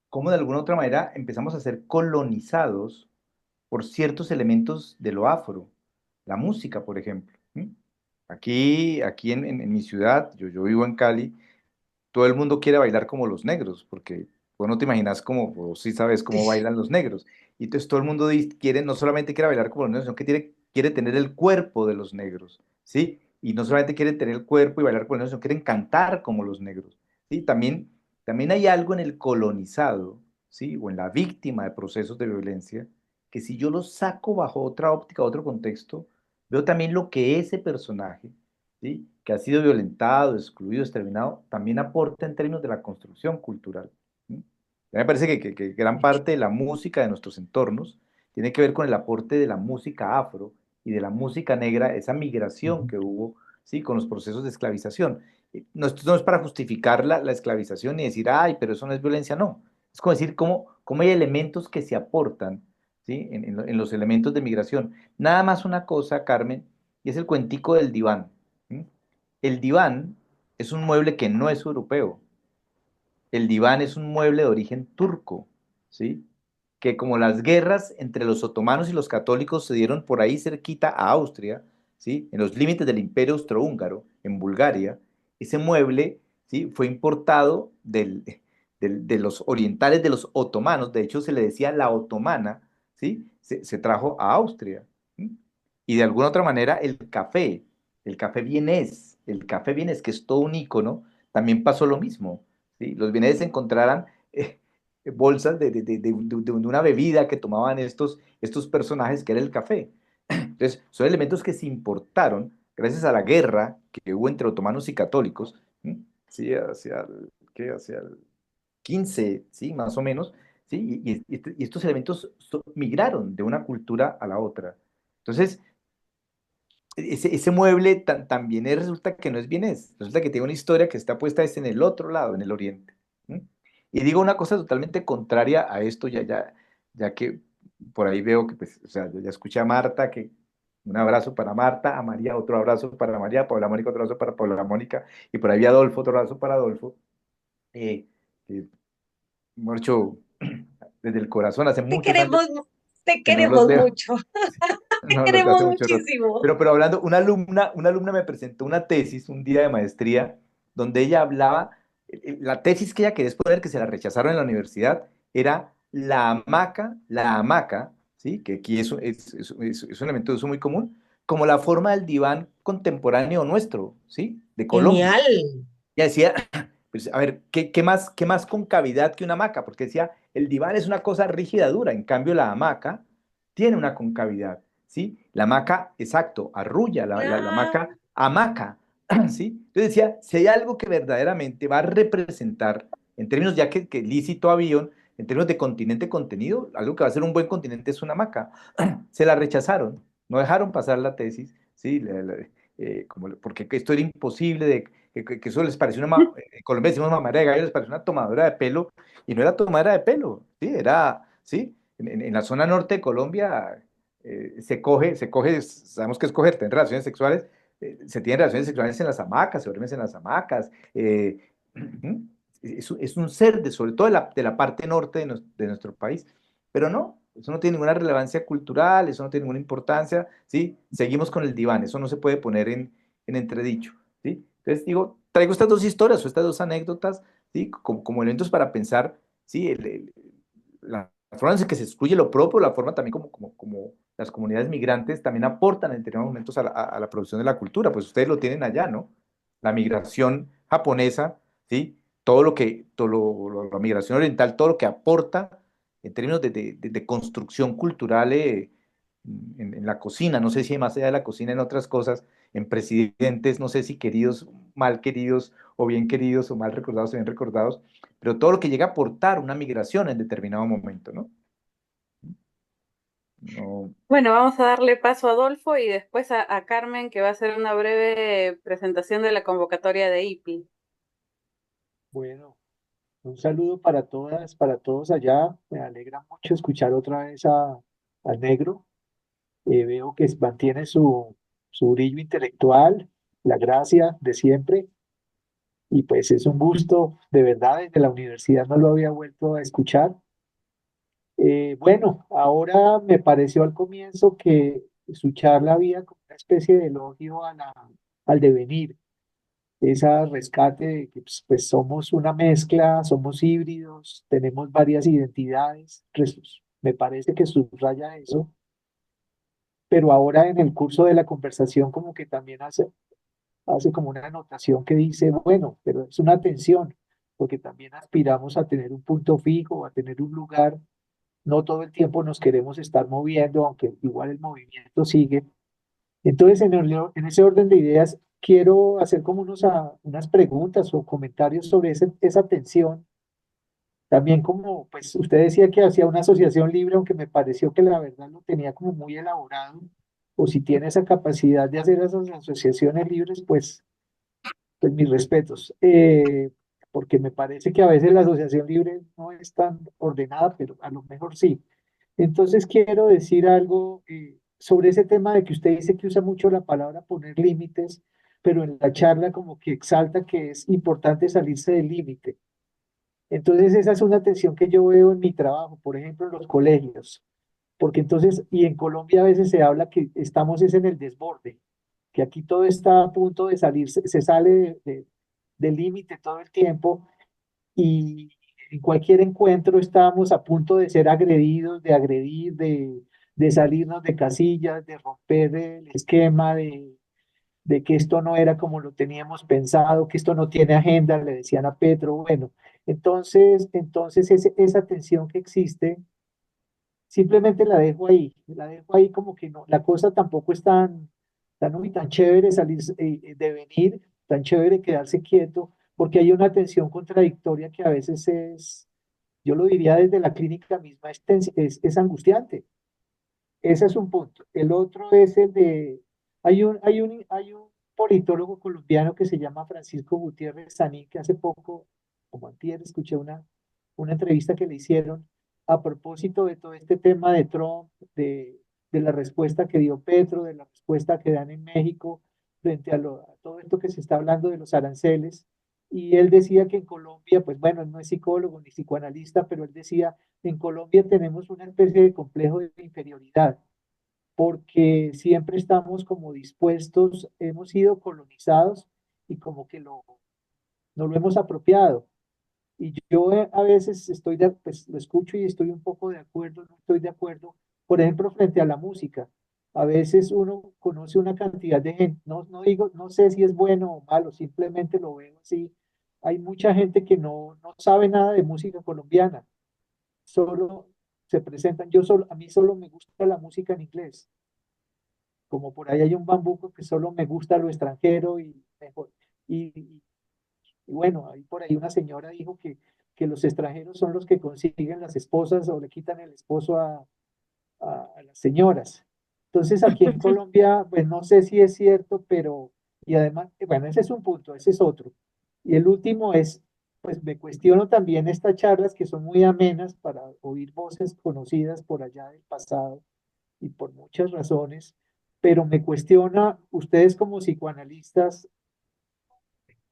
Cómo de alguna u otra manera empezamos a ser colonizados por ciertos elementos de lo afro, la música, por ejemplo. ¿M? Aquí en mi ciudad, yo vivo en Cali, todo el mundo quiere bailar como los negros, porque vos no te imaginas cómo, o sí sabes cómo bailan los negros. Y entonces todo el mundo quiere, no solamente quiere bailar como los negros, sino que quiere tener el cuerpo de los negros, ¿sí? Y no solamente quieren tener el cuerpo y bailar como los negros, sino quieren cantar como los negros, ¿sí? También hay algo en el colonizado, ¿sí? O en la víctima de procesos de violencia, que si yo lo saco bajo otra óptica, otro contexto, veo también lo que ese personaje, ¿sí? Que ha sido violentado, excluido, exterminado, también aporta en términos de la construcción cultural. ¿Sí? A mí me parece que gran parte de la música de nuestros entornos tiene que ver con el aporte de la música afro y de la música negra, esa migración que hubo, ¿sí? Con los procesos de esclavización. No, esto no es para justificar la esclavización ni decir, ay, pero eso no es violencia, no. Es como decir cómo hay elementos que se aportan, ¿sí? En los elementos de migración. Nada más una cosa, Carmen, y es el cuentico del diván. ¿Sí? El diván es un mueble que no es europeo. El diván es un mueble de origen turco, ¿sí? Que como las guerras entre los otomanos y los católicos se dieron por ahí cerquita a Austria, ¿sí? En los límites del Imperio Austrohúngaro, en Bulgaria, ese mueble, ¿sí? Fue importado de los orientales, de los otomanos, de hecho se le decía la otomana, ¿sí? Se trajo a Austria. ¿Sí? Y de alguna otra manera el café vienés, que es todo un ícono, también pasó lo mismo. ¿Sí? Los vieneses encontraran bolsas de una bebida que tomaban estos personajes, que era el café. Entonces, son elementos que se importaron gracias a la guerra que hubo entre otomanos y católicos, ¿sí? Sí, hacia el 15, ¿sí? Más o menos, ¿sí? Y estos elementos migraron de una cultura a la otra. Entonces, ese mueble también resulta que no es vienés, resulta que tiene una historia que está puesta en el otro lado, en el oriente. ¿Sí? Y digo una cosa totalmente contraria a esto, ya que por ahí veo que, pues, o sea, yo ya escuché a Marta, que un abrazo para Marta, a María otro abrazo para María, Paula Mónica otro abrazo para Paula Mónica, y por ahí vi a Adolfo otro abrazo para Adolfo, que mucho desde el corazón, hace Te muchos años queremos, te que no los queremos veo. mucho. Te No, los de queremos hace mucho rato. muchísimo. Pero hablando, una alumna me presentó una tesis un día de maestría donde ella hablaba, la tesis que ella quería exponer, que se la rechazaron en la universidad, era la hamaca, ¿sí? Que aquí es un elemento de uso muy común, como la forma del diván contemporáneo nuestro, ¿sí? De Colombia. Genial. Ella decía, pues, a ver, ¿qué más concavidad que una hamaca? Porque decía, el diván es una cosa rígida, dura, en cambio la hamaca tiene una concavidad. ¿sí? La hamaca, exacto, arrulla, la Claro. hamaca hamaca, ¿sí? Entonces decía, si hay algo que verdaderamente va a representar, en términos ya que lícito avión, en términos de continente contenido, algo que va a ser un buen continente es una hamaca. Se la rechazaron, no dejaron pasar la tesis, ¿sí? Porque esto era imposible, que eso les pareció en Colombia decimos mamadera de gallo, les pareció una tomadura de pelo, y no era tomadura de pelo, ¿sí? Era, ¿sí? En la zona norte de Colombia sabemos que es coger, tener relaciones sexuales, se tienen relaciones sexuales en las hamacas, se duermen en las hamacas, es un ser, sobre todo de la parte norte de nuestro país, pero no, eso no tiene ninguna relevancia cultural, eso no tiene ninguna importancia, ¿sí? Seguimos con el diván, eso no se puede poner en entredicho, ¿sí? Entonces digo, traigo estas dos historias o estas dos anécdotas, ¿sí? Como elementos para pensar, ¿sí? La forma en que se excluye lo propio, la forma también como las comunidades migrantes también aportan en determinados momentos a la producción de la cultura, pues ustedes lo tienen allá, ¿no? La migración japonesa, ¿sí? La migración oriental, todo lo que aporta en términos de construcción cultural en la cocina, no sé si más allá de la cocina en otras cosas, en presidentes, no sé si queridos, mal queridos o bien queridos o mal recordados o bien recordados, pero todo lo que llega a aportar una migración en determinado momento, ¿no? No. Bueno, vamos a darle paso a Adolfo y después a Carmen, que va a hacer una breve presentación de la convocatoria de IPI. Bueno, un saludo para todas, para todos allá. Me alegra mucho escuchar otra vez al negro. Veo que mantiene su brillo intelectual, la gracia de siempre. Y pues es un gusto, de verdad, desde la universidad no lo había vuelto a escuchar. Bueno, ahora me pareció al comienzo que su charla había como una especie de elogio al devenir, esa rescate de que pues, somos una mezcla, somos híbridos, tenemos varias identidades. Me parece que subraya eso, pero ahora en el curso de la conversación como que también hace como una anotación que dice, bueno, pero es una tensión, porque también aspiramos a tener un punto fijo, a tener un lugar. No todo el tiempo nos queremos estar moviendo, aunque igual el movimiento sigue. Entonces, en ese orden de ideas, quiero hacer como unas preguntas o comentarios sobre esa tensión. También como, pues usted decía que hacía una asociación libre, aunque me pareció que la verdad lo tenía como muy elaborado, o si tiene esa capacidad de hacer esas asociaciones libres, pues mis respetos. Porque me parece que a veces la asociación libre no es tan ordenada, pero a lo mejor sí. Entonces quiero decir algo sobre ese tema de que usted dice que usa mucho la palabra poner límites, pero en la charla como que exalta que es importante salirse del límite. Entonces esa es una tensión que yo veo en mi trabajo, por ejemplo, en los colegios, porque entonces, y en Colombia a veces se habla que estamos es en el desborde, que aquí todo está a punto de salir, se sale del límite todo el tiempo y en cualquier encuentro estábamos a punto de ser agredidos, de agredir, de salirnos de casillas, de romper el esquema, de que esto no era como lo teníamos pensado, que esto no tiene agenda, le decían a Petro. Bueno, entonces esa tensión que existe, simplemente la dejo ahí como que no, la cosa tampoco es tan chévere salir, de venir, tan chévere quedarse quieto, porque hay una tensión contradictoria que a veces yo lo diría desde la clínica misma, es angustiante. Ese es un punto. El otro es el de, hay un politólogo colombiano que se llama Francisco Gutiérrez Sanín, que hace poco, como antier, escuché una entrevista que le hicieron a propósito de todo este tema de Trump, de la respuesta que dio Petro, de la respuesta que dan en México frente a todo esto que se está hablando de los aranceles. Y él decía que en Colombia, pues bueno, él no es psicólogo ni psicoanalista, pero él decía, en Colombia tenemos una especie de complejo de inferioridad, porque siempre estamos como dispuestos, hemos sido colonizados y como que no lo hemos apropiado. Y yo a veces pues lo escucho y estoy un poco de acuerdo, no estoy de acuerdo. Por ejemplo, frente a la música, a veces uno conoce una cantidad de gente, no digo, no sé si es bueno o malo, simplemente lo veo así. Hay mucha gente que no sabe nada de música colombiana, solo se presentan, a mí solo me gusta la música en inglés. como por ahí hay un bambuco que solo me gusta lo extranjero y mejor. Y, y bueno, ahí por ahí una señora dijo que los extranjeros son los que consiguen las esposas o le quitan el esposo a las señoras. Entonces aquí en Colombia, pues no sé si es cierto, pero, y además, bueno, ese es un punto, ese es otro. Y el último es, pues me cuestiono también estas charlas que son muy amenas para oír voces conocidas por allá del pasado y por muchas razones, pero me cuestiona, ustedes como psicoanalistas,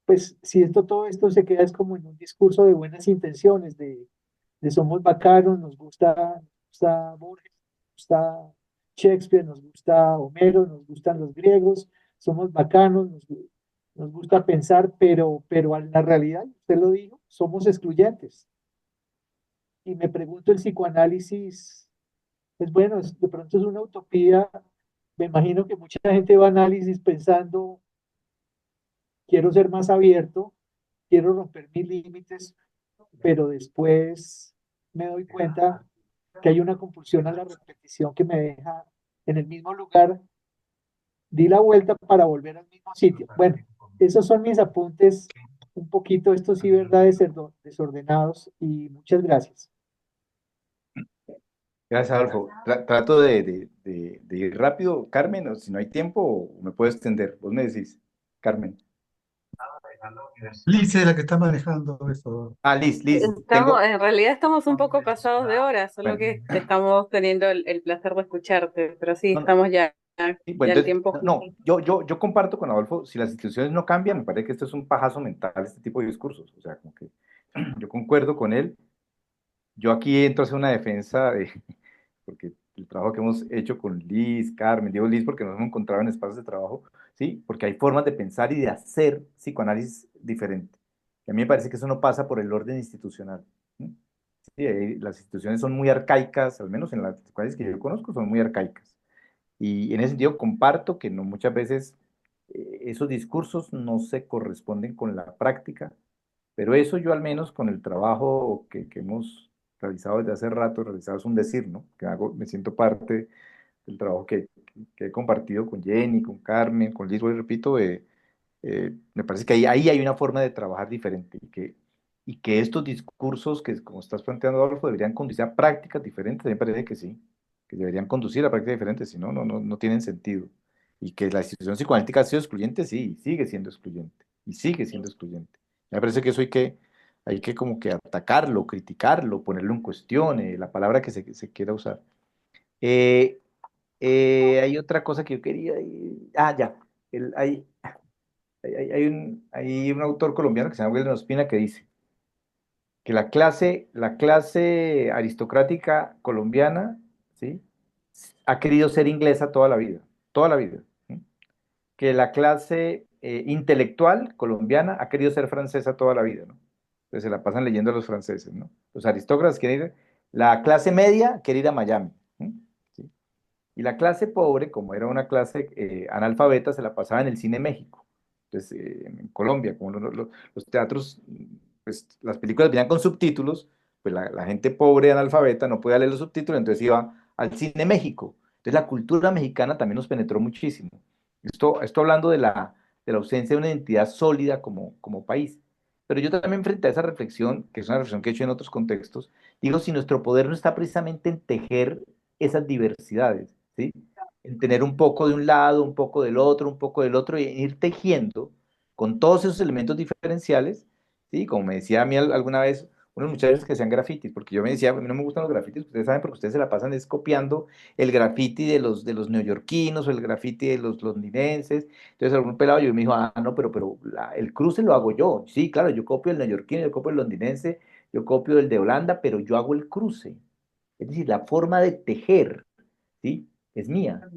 pues si todo esto se queda es como en un discurso de buenas intenciones, de somos bacanos, nos gusta Borges, nos gusta Shakespeare, nos gusta Homero, nos gustan los griegos, somos bacanos, nos gusta pensar, pero en la realidad, usted lo dijo, somos excluyentes. Y me pregunto el psicoanálisis, pues bueno, de pronto es una utopía, me imagino que mucha gente va a análisis pensando, quiero ser más abierto, quiero romper mis límites, pero después me doy cuenta que hay una compulsión a la repetición que me deja en el mismo lugar, di la vuelta para volver al mismo sitio. Bueno, esos son mis apuntes, un poquito, estos sí, verdad, desordenados, y muchas gracias. Gracias, Adolfo. Trato de ir rápido, Carmen, o si no hay tiempo, me puedo extender. Vos me decís, Carmen. Liz es la que está manejando eso. Ah, Liz, En realidad estamos un poco pasados de hora, solo Bueno, que estamos teniendo el placer de escucharte, pero sí, no, no, estamos ya sí, bueno, el entonces, tiempo no, justo. yo comparto con Adolfo, si las instituciones no cambian, me parece que esto es un pajazo mental, este tipo de discursos. O sea, como que yo concuerdo con él. Yo aquí entro a hacer una defensa porque el trabajo que hemos hecho con Liz, Carmen, digo Liz porque nos hemos encontrado en espacios de trabajo, ¿sí? Porque hay formas de pensar y de hacer psicoanálisis diferente. Y a mí me parece que eso no pasa por el orden institucional. ¿Sí? Sí, las instituciones son muy arcaicas, al menos en las psicoanálisis que yo conozco, son muy arcaicas. Y en ese sentido comparto que no, muchas veces esos discursos no se corresponden con la práctica, pero eso yo al menos con el trabajo que hemos realizado desde hace rato, realizado es un decir, ¿no? Que hago, me siento parte del trabajo que he compartido con Jenny, con Carmen, con Liz, y repito, me parece que ahí hay una forma de trabajar diferente y que estos discursos que, como estás planteando, Adolfo, deberían conducir a prácticas diferentes, a mí me parece que sí, que deberían conducir a prácticas diferentes, si no, no tienen sentido. Y que la institución psicoanalítica ha sido excluyente, sí, sigue siendo excluyente, y sigue siendo excluyente. Me parece que eso hay que como que atacarlo, criticarlo, ponerlo en cuestión, la palabra que se quiera usar. Eh, hay otra cosa que yo quería, ya, hay un autor colombiano que se llama William Ospina que dice que la clase aristocrática colombiana, ¿sí? Ha querido ser inglesa toda la vida. ¿Sí? Que la clase intelectual colombiana ha querido ser francesa toda la vida, ¿no? Entonces se la pasan leyendo a los franceses, ¿no? Los aristócratas quieren ir, la clase media quiere ir a Miami, ¿sí? Y la clase pobre, como era una clase analfabeta, se la pasaba en el cine México. Entonces, en Colombia, como los teatros, pues las películas venían con subtítulos, pues la gente pobre analfabeta no podía leer los subtítulos, entonces iba al cine México. Entonces la cultura mexicana también nos penetró muchísimo. Esto hablando de la ausencia de una identidad sólida como país. Pero yo también frente a esa reflexión, que es una reflexión que he hecho en otros contextos, digo, si nuestro poder no está precisamente en tejer esas diversidades, ¿sí? En tener un poco de un lado, un poco del otro, un poco del otro, y en ir tejiendo con todos esos elementos diferenciales, ¿sí? Como me decía a mí alguna vez unos muchachos que hacían grafitis, porque yo me decía, a mí no me gustan los grafitis, ustedes saben, porque ustedes se la pasan es copiando el grafiti de los neoyorquinos o el grafiti de los londinenses. Entonces algún pelado yo me dijo, no, pero el cruce lo hago yo. Sí, claro, yo copio el neoyorquino, yo copio el londinense, yo copio el de Holanda, pero yo hago el cruce. Es decir, la forma de tejer, ¿sí? Es mía.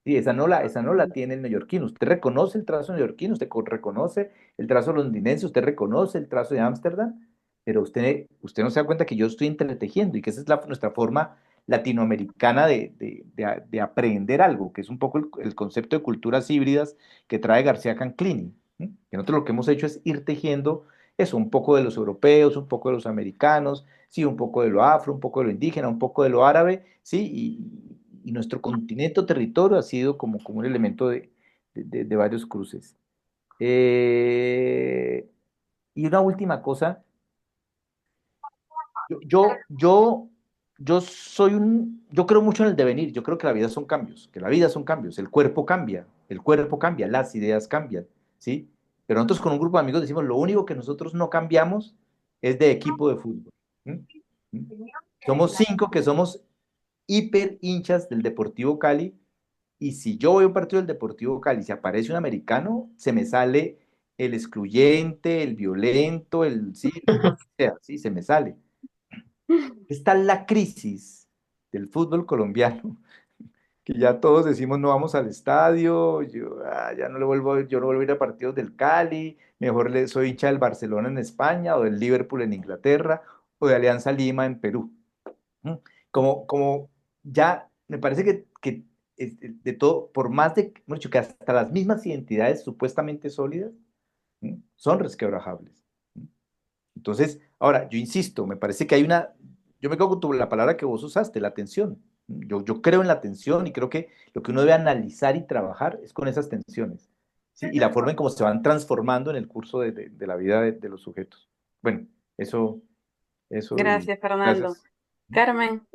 Sí, esa no la tiene el neoyorquino. Usted reconoce el trazo neoyorquino, usted reconoce el trazo londinense, usted reconoce el trazo de Ámsterdam, pero usted no se da cuenta que yo estoy entretejiendo y que esa es nuestra forma latinoamericana de aprender algo, que es un poco el concepto de culturas híbridas que trae García Canclini. ¿Sí? Que nosotros lo que hemos hecho es ir tejiendo eso, un poco de los europeos, un poco de los americanos, sí, un poco de lo afro, un poco de lo indígena, un poco de lo árabe, sí, y nuestro continente o territorio ha sido como un elemento de varios cruces. Y una última cosa, yo, yo creo mucho en el devenir, yo creo que la vida son cambios, el cuerpo cambia, las ideas cambian, ¿sí? Pero nosotros con un grupo de amigos decimos, lo único que nosotros no cambiamos es de equipo de fútbol. ¿Mm? ¿Mm? Somos 5 que somos hiper hinchas del Deportivo Cali, y si yo voy a un partido del Deportivo Cali y se aparece un americano, se me sale el excluyente, el violento, sí, lo que sea, sí, se me sale. Está la crisis del fútbol colombiano, que ya todos decimos no vamos al estadio, ya no le vuelvo, yo no vuelvo a ir a partidos del Cali, mejor soy hincha del Barcelona en España, o del Liverpool en Inglaterra, o de Alianza Lima en Perú. ¿Mm? Como ya me parece que de todo, por más hemos dicho que hasta las mismas identidades supuestamente sólidas, son resquebrajables. Entonces, ahora, yo insisto, me parece que yo me quedo con la palabra que vos usaste, la tensión. Yo creo en la tensión, y creo que lo que uno debe analizar y trabajar es con esas tensiones, ¿sí? Y la forma en cómo se van transformando en el curso de la vida de los sujetos. Bueno, eso y Gracias, Fernando. gracias. Carmen.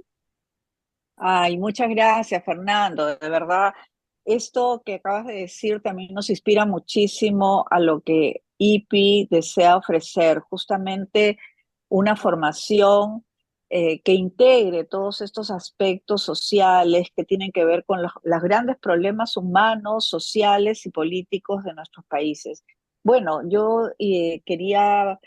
Ay, muchas gracias, Fernando. De verdad, esto que acabas de decir también nos inspira muchísimo a lo que IPI desea ofrecer, justamente una formación que integre todos estos aspectos sociales que tienen que ver con los grandes problemas humanos, sociales y políticos de nuestros países. Bueno, yo quería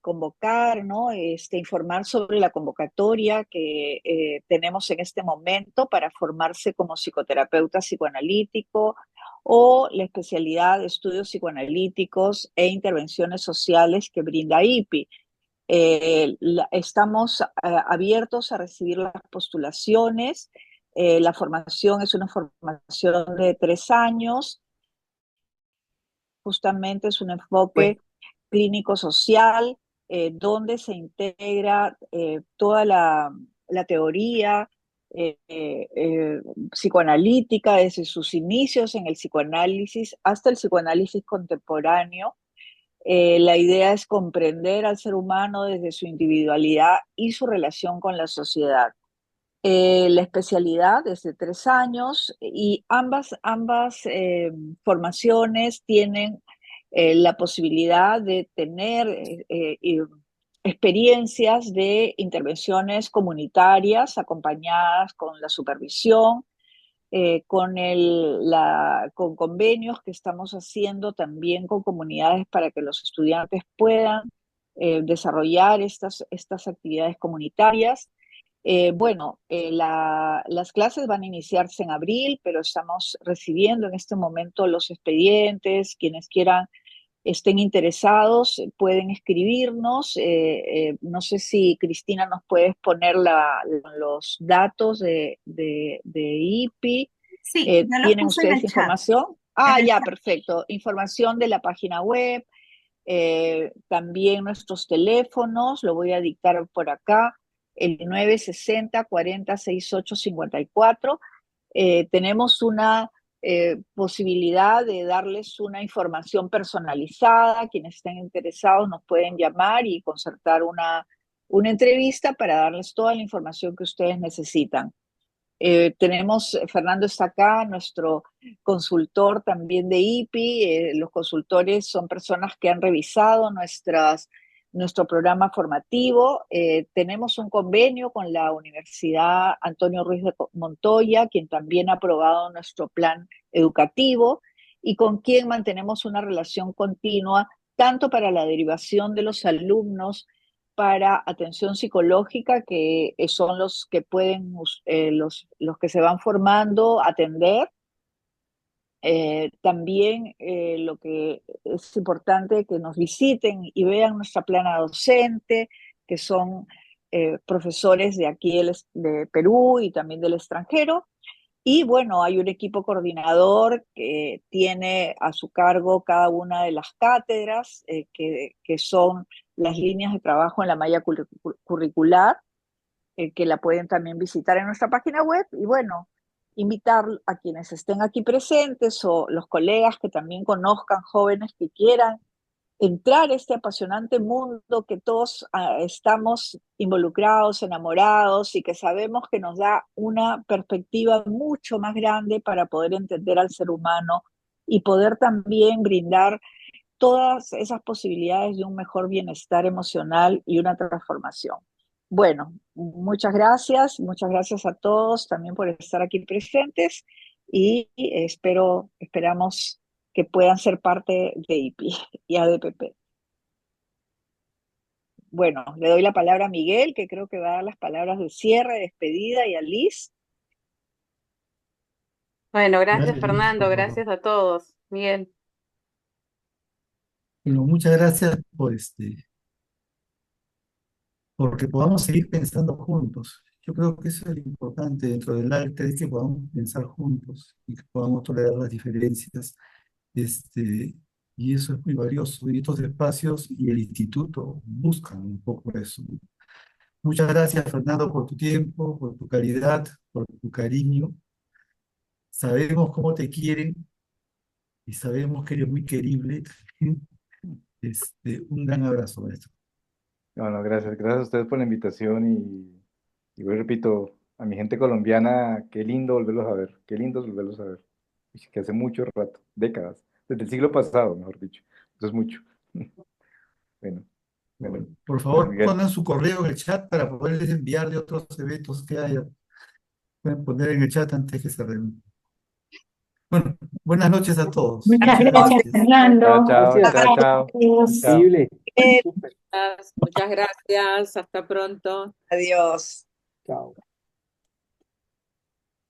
convocar, ¿no? Informar sobre la convocatoria que tenemos en este momento para formarse como psicoterapeuta psicoanalítico, o la especialidad de estudios psicoanalíticos e intervenciones sociales que brinda IPI. Estamos abiertos a recibir las postulaciones. La formación es una formación de 3 años. Justamente es un enfoque clínico-social, donde se integra toda la teoría psicoanalítica desde sus inicios en el psicoanálisis hasta el psicoanálisis contemporáneo. La idea es comprender al ser humano desde su individualidad y su relación con la sociedad. La especialidad es de 3 años, y ambas formaciones tienen la posibilidad de tener experiencias de intervenciones comunitarias acompañadas con la supervisión, con convenios que estamos haciendo también con comunidades para que los estudiantes puedan desarrollar estas actividades comunitarias. Las clases van a iniciarse en abril, pero estamos recibiendo en este momento los expedientes. Quienes estén interesados pueden escribirnos. No sé si Cristina nos puedes poner los datos de IPI. Sí, ya los ¿Tienen puse en ustedes el chat. información? En el Ya, chat. perfecto. Información de la página web. También nuestros teléfonos, lo voy a dictar por acá, el 960-40-68-54. Tenemos una posibilidad de darles una información personalizada. Quienes estén interesados nos pueden llamar y concertar una entrevista para darles toda la información que ustedes necesitan. Fernando está acá, nuestro consultor también de IPI. Los consultores son personas que han revisado nuestro programa formativo. Tenemos un convenio con la Universidad Antonio Ruiz de Montoya, quien también ha aprobado nuestro plan educativo, y con quien mantenemos una relación continua, tanto para la derivación de los alumnos para atención psicológica, que son los que pueden, los que se van formando, atender. También lo que es importante, que nos visiten y vean nuestra plana docente, que son profesores de aquí de Perú y también del extranjero. Y bueno, hay un equipo coordinador que tiene a su cargo cada una de las cátedras, que son las líneas de trabajo en la malla curricular, que la pueden también visitar en nuestra página web. Y bueno, invitar a quienes estén aquí presentes o los colegas que también conozcan jóvenes que quieran entrar a este apasionante mundo que todos estamos involucrados, enamorados y que sabemos que nos da una perspectiva mucho más grande para poder entender al ser humano y poder también brindar todas esas posibilidades de un mejor bienestar emocional y una transformación. Bueno, muchas gracias a todos también por estar aquí presentes y esperamos que puedan ser parte de IPI y ADPP. Bueno, le doy la palabra a Miguel, que creo que va a dar las palabras de cierre, despedida, y a Liz. Bueno, gracias Gracias, Liz, Fernando, por favor. gracias a todos. Miguel. Bueno, muchas gracias porque podamos seguir pensando juntos. Yo creo que eso es lo importante dentro del arte, es que podamos pensar juntos y que podamos tolerar las diferencias. Y eso es muy valioso. Y estos espacios y el instituto buscan un poco eso. Muchas gracias, Fernando, por tu tiempo, por tu caridad, por tu cariño. Sabemos cómo te quieren y sabemos que eres muy querible. Un gran abrazo, maestro. Bueno, gracias a ustedes por la invitación y yo repito, a mi gente colombiana, qué lindo volverlos a ver, qué lindo volverlos a ver. Que hace mucho rato, décadas, desde el siglo pasado, mejor dicho. Eso es mucho. Bueno, Por favor, Miguel. pongan su correo en el chat para poderles enviar de otros eventos que haya. Pueden poner en el chat antes que cerremos. Bueno, buenas noches a todos. Muchas gracias, Fernando. Chao. Increíble. Súper. Muchas gracias, hasta pronto. Adiós. Chao.